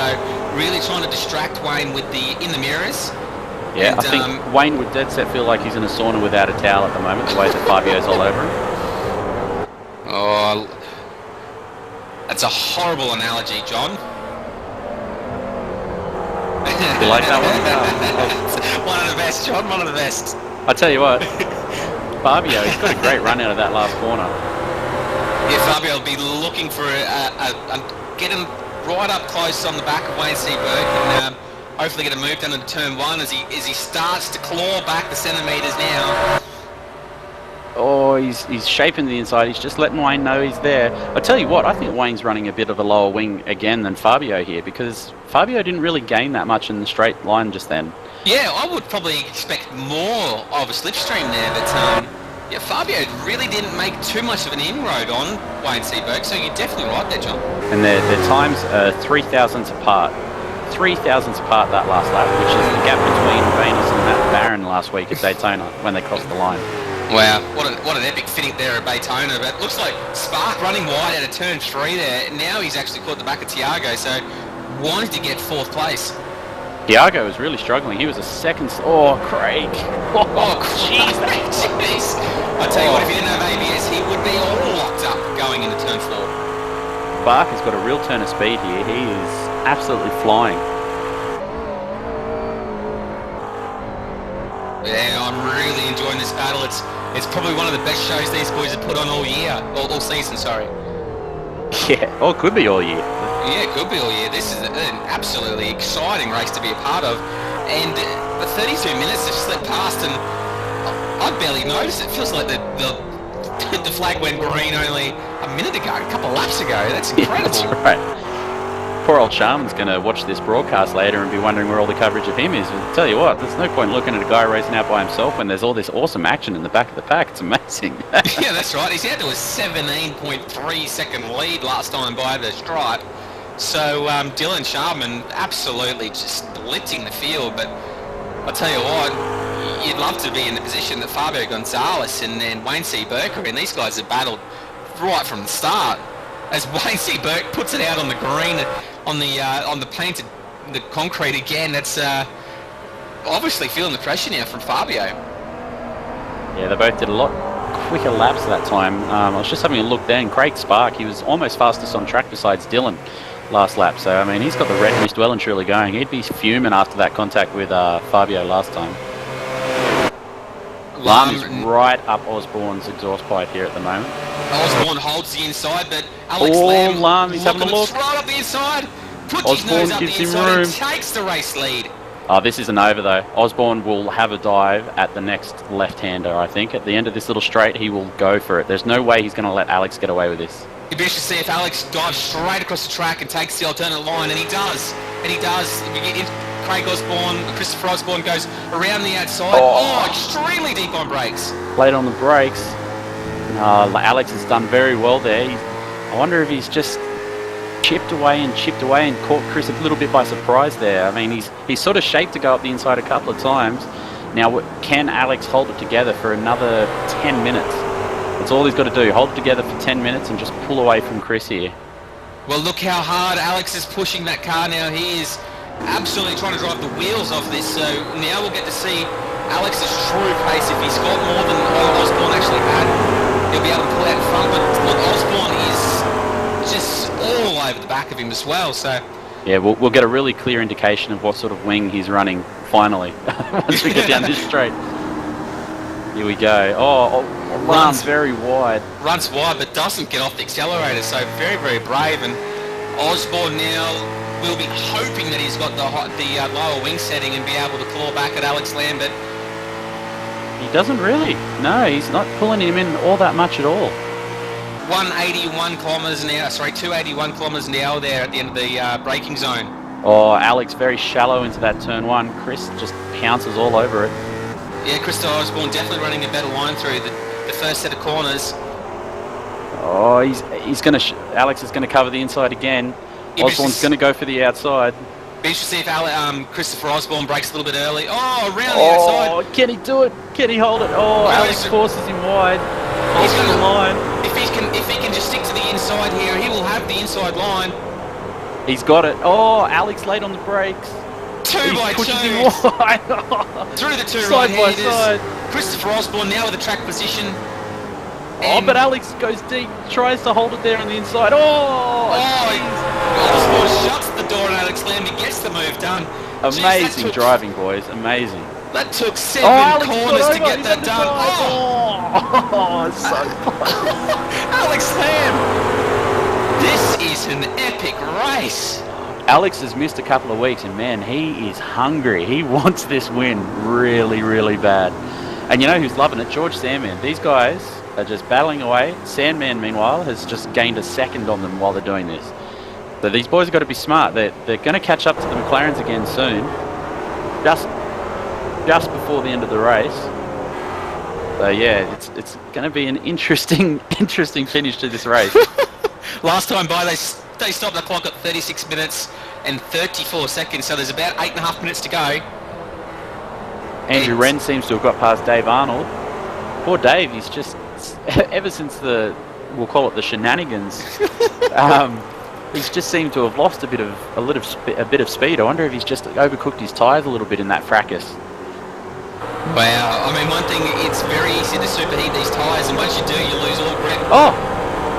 really trying to distract Wayne in the mirrors. Yeah, and I think Wayne would dead set feel like he's in a sauna without a towel at the moment, the way that Fabio's all over him. Oh, that's a horrible analogy, John. You like that one? One of the best, John, one of the best. I tell you what, Fabio, he's got a great run out of that last corner. Yeah, Fabio will be looking for getting right up close on the back of Wayne C. Burke and hopefully get a move down into turn 1 as he starts to claw back the centimetres now. Oh, he's shaping the inside. He's just letting Wayne know he's there. I tell you what, I think Wayne's running a bit of a lower wing again than Fabio here, because Fabio didn't really gain that much in the straight line just then. Yeah, I would probably expect more of a slipstream there, but Fabio really didn't make too much of an inroad on Wayne C. Burke, so you're definitely right there, John. And their times are 3,000ths apart. 3,000ths apart that last lap, which is the gap between Venus and Matt Barron last week at Daytona when they crossed the line. Wow, what an epic finish there at Daytona, but looks like Spark running wide out of turn 3 there. Now he's actually caught the back of Tiago, so wanted to get 4th place. Tiago was really struggling. He was a second... Oh, Craig. Oh, jeez. I tell you what, if he didn't have ABS, he would be all locked up going into turn 4. Spark has got a real turn of speed here. He is absolutely flying. Yeah, I'm really enjoying this battle. It's probably one of the best shows these boys have put on all year, all season, sorry. Yeah, or it could be all year. Yeah, it could be all year. This is an absolutely exciting race to be a part of. And the 32 minutes have slipped past and I barely noticed. It feels like the flag went green only a minute ago, a couple of laps ago. That's incredible. Yeah, that's right. Poor old Sharman's going to watch this broadcast later and be wondering where all the coverage of him is. I'll tell you what, there's no point looking at a guy racing out by himself when there's all this awesome action in the back of the pack. It's amazing. Yeah, that's right. He's out to a 17.3 second lead last time by the stripe. So Dylan Sharman absolutely just blitzing the field. But I'll tell you what, you'd love to be in the position that Fabio Gonzalez and Wayne C. Burke are in. These guys have battled right from the start. As Wayne C. Burke puts it out on the green, on the painted, the concrete again. That's obviously feeling the pressure now from Fabio. Yeah, they both did a lot quicker laps that time. I was just having a look then. Craig Spark, he was almost fastest on track besides Dylan last lap. So, I mean, he's got the red mist well and truly going. He'd be fuming after that contact with Fabio last time. Lam is right up Osborne's exhaust pipe here at the moment. Osborne holds the inside, but Alex Lamb, Lam, he's having a look. Right up the inside, puts Osborne his nose up gives the him inside room. and takes the race lead. Oh, this isn't over though. Osborne will have a dive at the next left-hander, I think. At the end of this little straight, he will go for it. There's no way he's going to let Alex get away with this. It'd be interesting to see if Alex dives straight across the track and takes the alternate line, and he does. And he does. If you get in, Craig Osborne, Christopher Osborne goes around the outside. Oh, extremely deep on brakes. Late on the brakes. Alex has done very well there. I wonder if he's just chipped away and caught Chris a little bit by surprise there. I mean, he's sort of shaped to go up the inside a couple of times. Now, can Alex hold it together for another 10 minutes? That's all he's got to do. Hold it together for 10 minutes and just pull away from Chris here. Well, look how hard Alex is pushing that car now. He is absolutely trying to drive the wheels off this. So now we'll get to see Alex's true pace. If he's got more than Osborne actually had, he'll be able to pull out in front. But look, Osborne is just all over the back of him as well. So yeah, we'll get a really clear indication of what sort of wing he's running finally once we get down this straight. Here we go. Runs very wide. Runs wide, but doesn't get off the accelerator. So very, very brave. And Osborne now will be hoping that he's got the lower wing setting and be able to claw back at Alex Lambert. He doesn't really. No, he's not pulling him in all that much at all. 281 kilometres an hour there at the end of the braking zone. Oh, Alex very shallow into that turn one. Chris just pounces all over it. Yeah, Christopher Osborne definitely running a better line through the first set of corners. Oh, he's going to... Alex is going to cover the inside again. Osborne's going to go for the outside. Be interesting to see if Christopher Osborne breaks a little bit early. Oh, around the outside. Oh, can he do it? Can he hold it? Oh, Alex forces him wide. He's on the line. If he can just stick to the inside here, he will have the inside line. He's got it. Oh, Alex late on the brakes. Two by two. Through the two right-handers. Christopher Osborne now with the track position. Oh, but Alex goes deep, tries to hold it there on the inside. Osborne shuts the door on Alex Lambie, gets the move done. Amazing driving, boys. Amazing. That took 7 corners to get that done. So Alex Lamb. This is an epic race. Alex has missed a couple of weeks, and man, he is hungry. He wants this win really, really bad. And you know who's loving it? George Sandman. These guys are just battling away. Sandman, meanwhile, has just gained a second on them while they're doing this. So these boys have got to be smart. They're going to catch up to the McLarens again soon, just before the end of the race. So yeah, it's going to be an interesting finish to this race. Last time by, they stopped the clock at 36 minutes and 34 seconds, so there's about 8.5 minutes to go. Andrew Wren seems to have got past Dave Arnold. Poor Dave, he's just, ever since we'll call it the shenanigans, he's just seemed to have lost a bit of speed. I wonder if he's just overcooked his tyres a little bit in that fracas. Wow, I mean, one thing, it's very easy to superheat these tyres, and once you do, you lose all grip. Oh,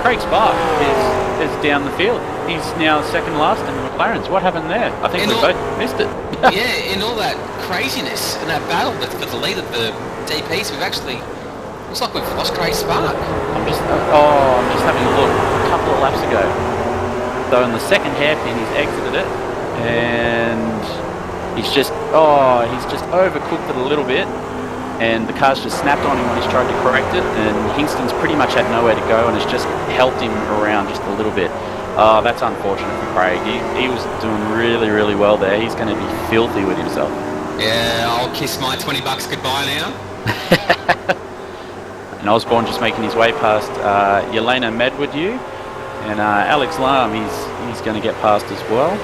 Craig Spark is is down the field. He's now second last in the McLarens. What happened there? I think we both missed it. Yeah, in all that craziness and that battle for the lead of the DPs, we've actually, looks like we've lost Craig Spark. I'm just having a look. A couple of laps ago. So in the second hairpin, he's exited it, and he's just overcooked it a little bit, and the car's just snapped on him when he's tried to correct it, and Hingston's pretty much had nowhere to go, and it's just helped him around just a little bit. That's unfortunate for Craig. He was doing really, really well there. He's going to be filthy with himself. Yeah, I'll kiss my $20 goodbye now. And Osborne just making his way past Yelena Medwood, and Alex Lam, he's going to get past as well.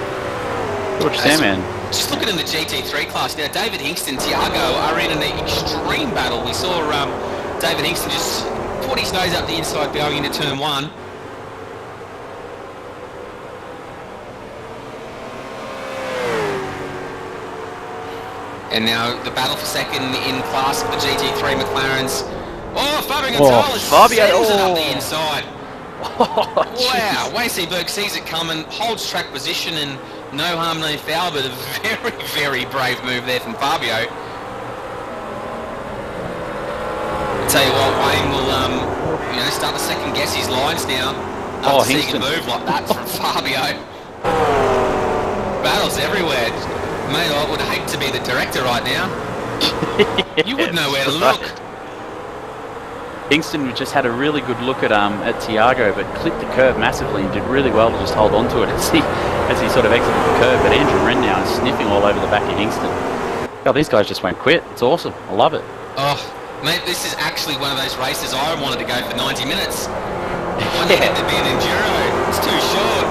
George Sandman. Just looking in the GT3 class now, David Hingston, Tiago are in an extreme battle. We saw David Hingston just put his nose up the inside going into turn 1. And now the battle for second in class for the GT3 McLarens. Oh, Fabio Gonzalez settles it up the inside. Wow, Wayne Seaberg sees it coming, holds track position, and no harm, no foul, but a very, very brave move there from Fabio. I'll tell you what, Wayne will start to second guess his lines now after seeing a move like that from Fabio. Battles everywhere. Mate, I would hate to be the director right now. You wouldn't know where to look. Hingston just had a really good look at Tiago, but clipped the curve massively and did really well to just hold on to it as he sort of exited the curve. But Andrew Wren now is sniffing all over the back of Hingston. Oh, these guys just won't quit. It's awesome. I love it. Oh, mate, this is actually one of those races I wanted to go for 90 minutes. I wanted it to be an enduro. It's too short.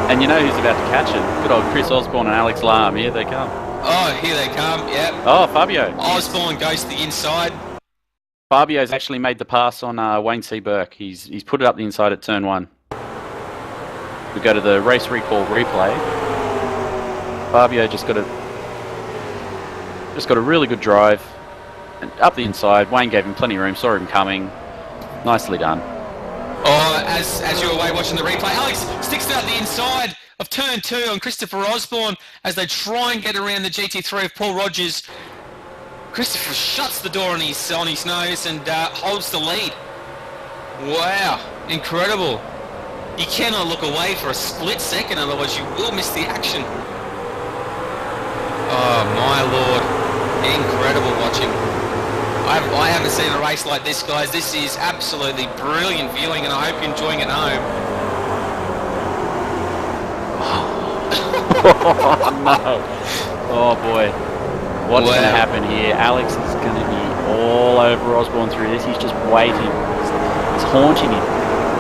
And you know who's about to catch it? Good old Chris Osborne and Alex Lam. Here they come. Oh, here they come. Yep. Oh, Fabio. Osborne goes to the inside. Fabio's actually made the pass on Wayne C. Burke. He's put it up the inside at turn 1. We go to the race recall replay. Fabio just got a really good drive and up the inside. Wayne gave him plenty of room, saw him coming. Nicely done. Oh, as you were away watching the replay, Alex sticks it up the inside of turn 2 on Christopher Osborne as they try and get around the GT3 of Paul Rogers. Christopher shuts the door on his nose and holds the lead. Wow, incredible. You cannot look away for a split second, otherwise you will miss the action. Oh my lord, incredible watching. I haven't seen a race like this, guys. This is absolutely brilliant viewing, and I hope you're enjoying it at home. Oh no. Oh boy. What's going to happen here? Alex is going to be all over Osborne through this. He's just waiting. He's haunting him.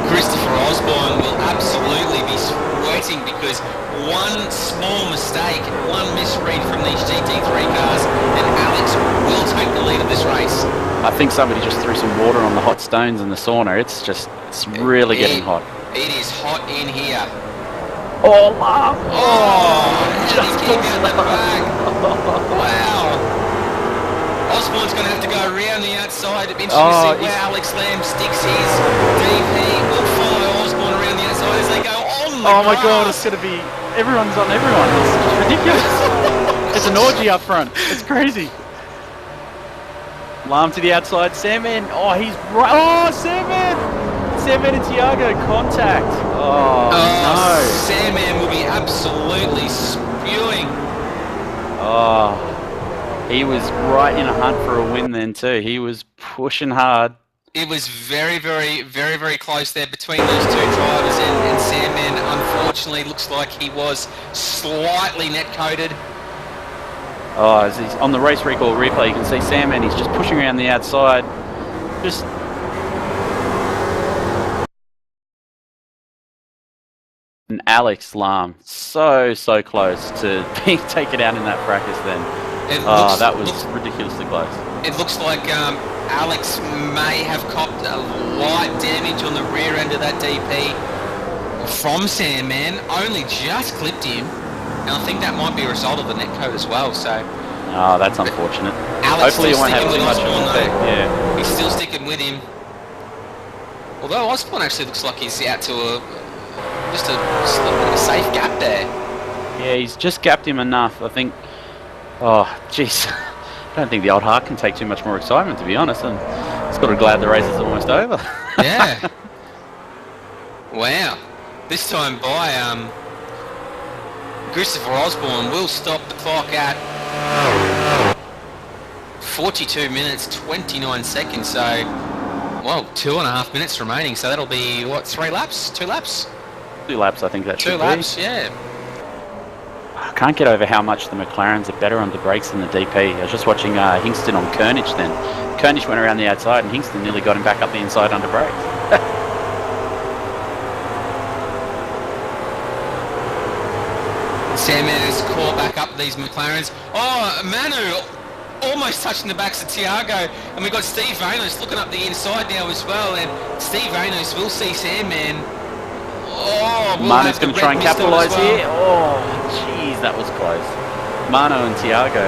Christopher Osborne will absolutely be sweating because one small mistake, one misread from these GT3 cars, and Alex will take the lead of this race. I think somebody just threw some water on the hot stones in the sauna. It's really getting hot. It is hot in here. Oh, Lam! Oh, just keep out the back. Wow. Osborne's going to have to go around the outside. It'll be interesting to see where Alex Lam sticks his DP. Will follow Osborne around the outside as they go on the grass. My god, it's going to be... Everyone's on everyone. It's ridiculous. It's an orgy up front. It's crazy. Lam to the outside. Sandman. Oh, he's right. Oh, Sandman! Sandman and Tiago contact. Oh, no. Sandman will be absolutely spewing. Oh, he was right in a hunt for a win then too. He was pushing hard. It was very, very, very, very close there between those two drivers, and Sandman unfortunately looks like he was slightly net-coated. Oh, as he's on the race recall replay, you can see Sandman, he's just pushing around the outside. Just... And Alex Lam, so close to being taken out in that fracas then. That was ridiculously close. It looks like Alex may have copped a light damage on the rear end of that DP from Sandman, only just clipped him, and I think that might be a result of the netcoat as well, so... Oh, that's unfortunate. Alex Hopefully it won't have too much of an effect, yeah. He's still sticking with him. Although Osborne actually looks like he's out to just a little bit of a safe gap there. Yeah, he's just gapped him enough. I think. Oh, jeez. I don't think the old heart can take too much more excitement, to be honest. And it's got to glad the race is almost over. Yeah. Wow. This time by Christopher Osborne will stop the clock at 42 minutes 29 seconds. So, well, 2.5 minutes remaining. So that'll be what? 3 laps? 2 laps? 2 laps, I think that should be. 2 laps. Yeah. I can't get over how much the McLarens are better on the brakes than the DP. I was just watching Hingston on Kernich then. Kernich went around the outside and Hingston nearly got him back up the inside under brakes. Sandman has caught back up these McLarens. Oh, Manu almost touching the backs of Tiago. And we've got Steve Vanos looking up the inside now as well. And Steve Vanos will see Sandman. Oh, Manu's going to try and capitalise here. Oh, jeez, that was close. Manu and Tiago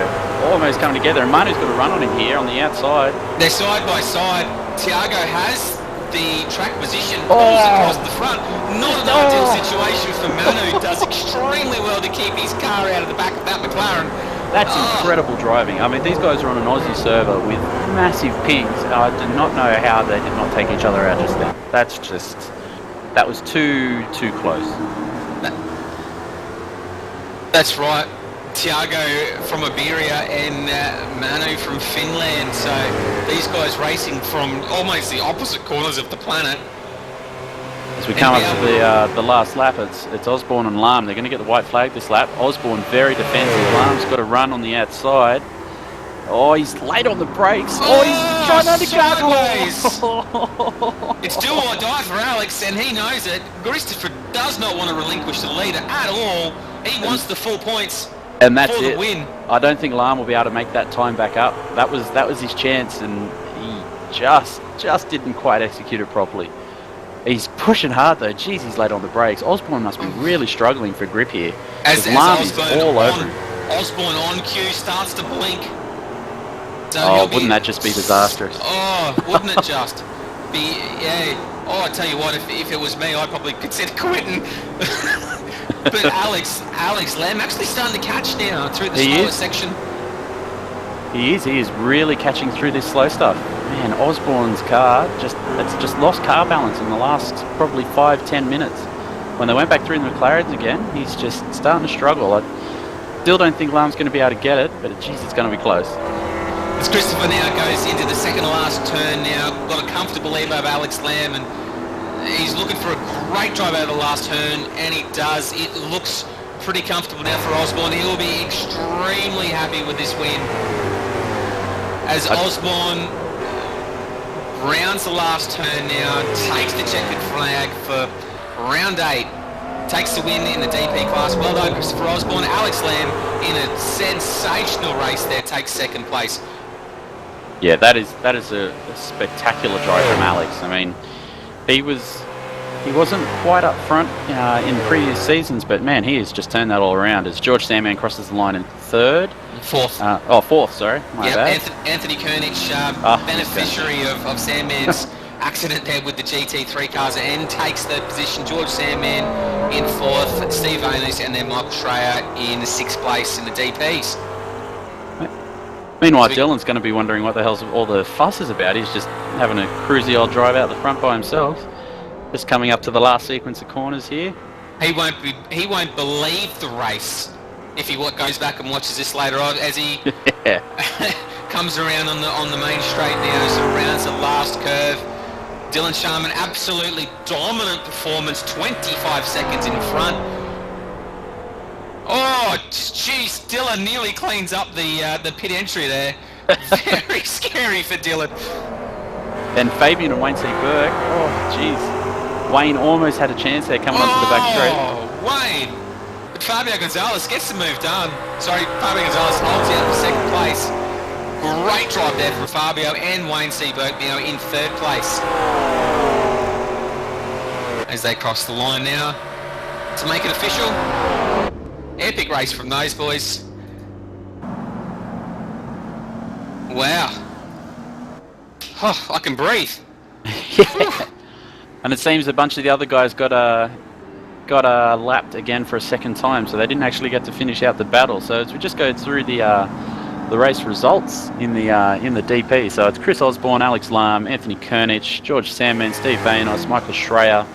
almost coming together, and Manu's got a run on him here on the outside. They're side by side. Tiago has the track position, pulls across the front. Not an ideal situation for Manu. Does extremely well to keep his car out of the back of that McLaren. That's incredible driving. I mean, these guys are on an Aussie server with massive pings. I do not know how they did not take each other out just then. That's just... That was too close. That's right. Tiago from Iberia and Manu from Finland. So these guys racing from almost the opposite corners of the planet. As we come up to the last lap, it's Osborne and Lahm. They're going to get the white flag this lap. Osborne very defensive. Lahm's got a run on the outside. Oh, he's late on the brakes. Oh, he's trying to undercut. It's do or die for Alex, and he knows it. Christopher does not want to relinquish the leader at all. He wants the full points and that's for the it. win. I don't think Lahm will be able to make that time back up. That was his chance, and he just didn't quite execute it properly. He's pushing hard though. Jeez, he's late on the brakes. Osborne must be really struggling for grip here. As Lahm is Osborne all over him. Osborne on cue starts to blink. So wouldn't that just be disastrous? Oh, wouldn't it just be? Yeah. Oh, I tell you what, if it was me, I'd probably consider quitting. But Alex Lamb actually starting to catch now through the slower section. He is really catching through this slow stuff. Man, Osborne's car it's just lost car balance in the last probably 5-10 minutes. When they went back through the McLarens again, he's just starting to struggle. I still don't think Lamb's going to be able to get it, but geez, it's going to be close. As Christopher now goes into the second to last turn now, got a comfortable lead over Alex Lamb, and he's looking for a great drive over the last turn, and he does. It looks pretty comfortable now for Osborne. He will be extremely happy with this win. As Osborne rounds the last turn now, takes the checkered flag for round 8. Takes the win in the DP class. Well done, Christopher Osborne. Alex Lamb in a sensational race there takes second place. Yeah, that is a spectacular drive from Alex. I mean, he wasn't quite up front in previous seasons, but man, he has just turned that all around as George Sandman crosses the line in fourth, sorry. My bad. Anthony Kernich, beneficiary of Sandman's accident there with the GT3 cars, and takes the position. George Sandman in 4th, Steve Vanos and then Michael Schreier in 6th place in the DPs. Meanwhile, Dylan's going to be wondering what the hell's all the fuss is about. He's just having a cruisy old drive out the front by himself. Just coming up to the last sequence of corners here. He won't believe the race if he goes back and watches this later on as he comes around on the main straight now, surrounds the last curve. Dylan Sharman, absolutely dominant performance, 25 seconds in front. Oh, jeez, Dylan nearly cleans up the pit entry there. Very scary for Dylan. Then Fabian and Wayne C. Burke. Oh, jeez. Wayne almost had a chance there coming onto the back straight. Oh, Wayne. But Fabio Gonzalez gets the move done. Sorry, Fabio Gonzalez holds out for second place. Great drive there from Fabio and Wayne C. Burke now in 3rd place. As they cross the line now to make it official. Epic race from those boys. Wow. Oh, I can breathe. Yeah. And it seems a bunch of the other guys got got lapped again for a second time, so they didn't actually get to finish out the battle. So as we just go through the race results in the DP, so it's Chris Osborne, Alex Lam, Anthony Kernich, George Sandman, Steve Vanos, Michael Schreier,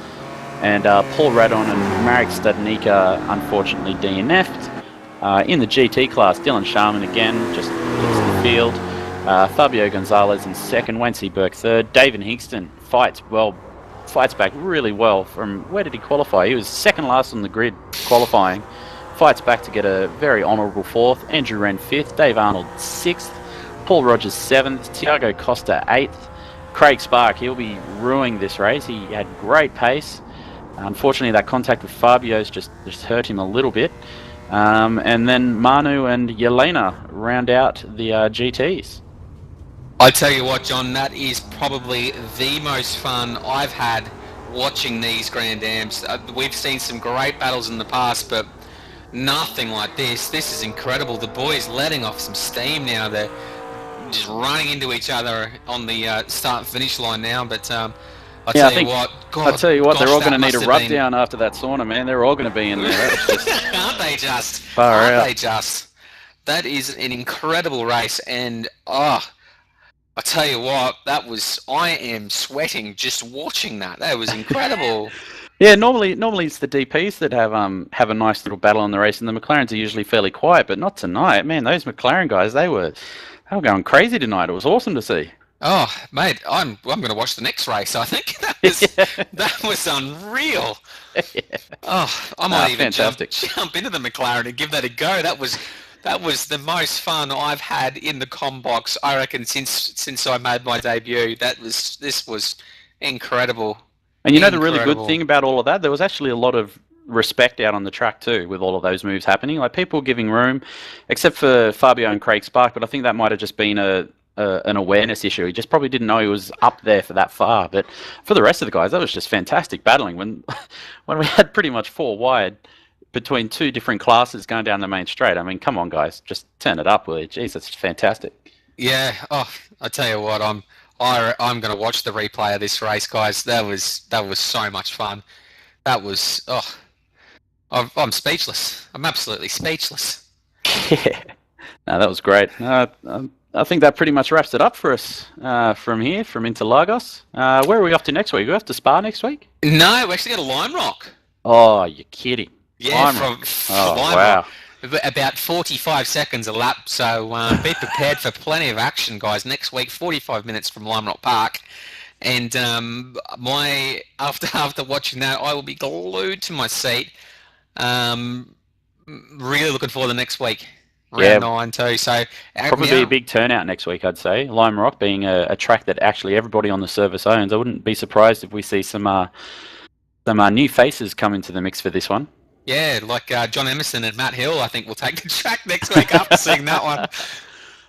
and Paul Radon and Marek Stadnika unfortunately DNF'd. In the GT class, Dylan Sharman again just leads the field. Fabio Gonzalez in second, Wency Burke third. David Hingston fights back really well from, where did he qualify? He was second last on the grid qualifying. Fights back to get a very honourable fourth. Andrew Wren fifth, Dave Arnold sixth, Paul Rogers seventh, Tiago Costa eighth. Craig Spark, he'll be ruining this race. He had great pace. Unfortunately, that contact with Fabio's just hurt him a little bit. And then Manu and Yelena round out the GTs. I tell you what, John, that is probably the most fun I've had watching these Grand Ams. We've seen some great battles in the past, but nothing like this. This is incredible. The boys letting off some steam now. They're just running into each other on the start and finish line now. But I tell you what, they're all going to need a rub down after that sauna, man. They're all going to be in there. Aren't they just? Aren't they just? That is an incredible race, and I tell you what, I am sweating just watching that. That was incredible. Yeah, normally it's the DPs that have a nice little battle on the race, and the McLarens are usually fairly quiet, but not tonight. Man, those McLaren guys, they were going crazy tonight. It was awesome to see. Oh, mate, I'm going to watch the next race. I think that was unreal. Yeah. Oh, I might even jump into the McLaren and give that a go. That was the most fun I've had in the Combox, I reckon, since I made my debut. This was incredible. And you know the really good thing about all of that? There was actually a lot of respect out on the track too with all of those moves happening. Like, people giving room, except for Fabio and Craig Spark, but I think that might have just been an awareness issue. He just probably didn't know he was up there for that far. But for the rest of the guys, that was just fantastic battling. When we had pretty much four wide between two different classes going down the main straight. I mean, come on, guys, just turn it up, will you? Jeez, that's fantastic. Yeah. Oh, I tell you what, I'm going to watch the replay of this race, guys. That was so much fun. That was I'm speechless. I'm absolutely speechless. Yeah. No, that was great. I think that pretty much wraps it up for us from here, from Interlagos. Where are we off to next week? We have to Spa next week? No, we actually got to Lime Rock. Oh, you're kidding. Yeah, from Lime wow. Rock. About 45 seconds a lap, so be prepared for plenty of action, guys. Next week, 45 minutes from Lime Rock Park. And after watching that, I will be glued to my seat. Really looking forward to next week. Round 9 too. So probably be a big turnout next week, I'd say. Lime Rock being a track that actually everybody on the service owns. I wouldn't be surprised if we see some new faces come into the mix for this one. Yeah, like John Emerson and Matt Hill, I think will take the track next week after seeing that one.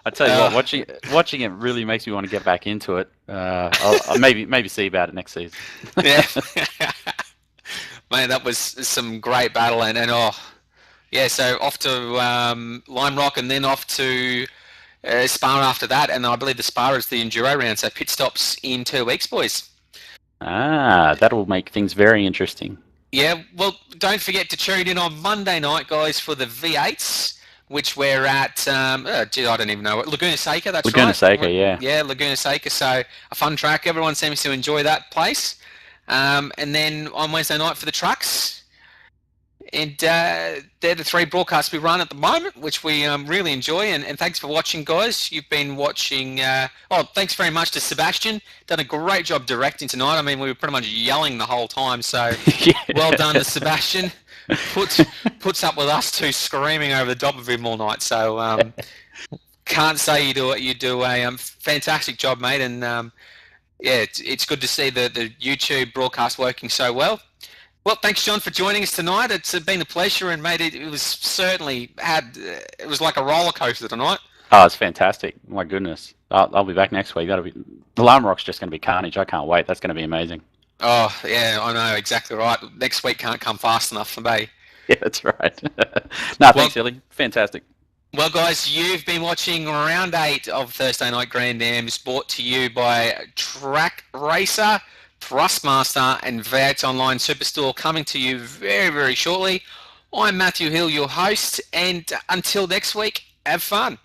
I tell you what, watching it really makes me want to get back into it. I'll maybe see about it next season. Yeah, man, that was some great battle, and yeah. So off to Lime Rock, and then off to Spa after that, and I believe the Spa is the enduro round. So pit stops in 2 weeks, boys. That'll make things very interesting. Yeah, well, don't forget to tune in on Monday night, guys, for the V8s, which we're at, I don't even know, Laguna Seca, that's Laguna right. Seca, yeah. Yeah, Laguna Seca, so a fun track. Everyone seems to enjoy that place. And then on Wednesday night for the trucks. And they're the 3 broadcasts we run at the moment, which we really enjoy. And thanks for watching, guys. You've been watching... thanks very much to Sebastian. Done a great job directing tonight. I mean, we were pretty much yelling the whole time. So Well done to Sebastian. Puts up with us two screaming over the top of him all night. So can't say you do a fantastic job, mate. And it's good to see the YouTube broadcast working so well. Well, thanks, John, for joining us tonight. It's been a pleasure, and mate, it was certainly it was like a roller coaster tonight. Oh, it's fantastic! My goodness, I'll be back next week. The Lime Rock's just going to be carnage. I can't wait. That's going to be amazing. Oh yeah, I know, exactly right. Next week can't come fast enough for me. Yeah, that's right. Thanks, Illy. Fantastic. Well, guys, you've been watching Round 8 of Thursday Night Grand Ams, brought to you by Track Racer. Thrustmaster and V8 Online Superstore coming to you very, very shortly. I'm Matthew Hill, your host, and until next week, have fun.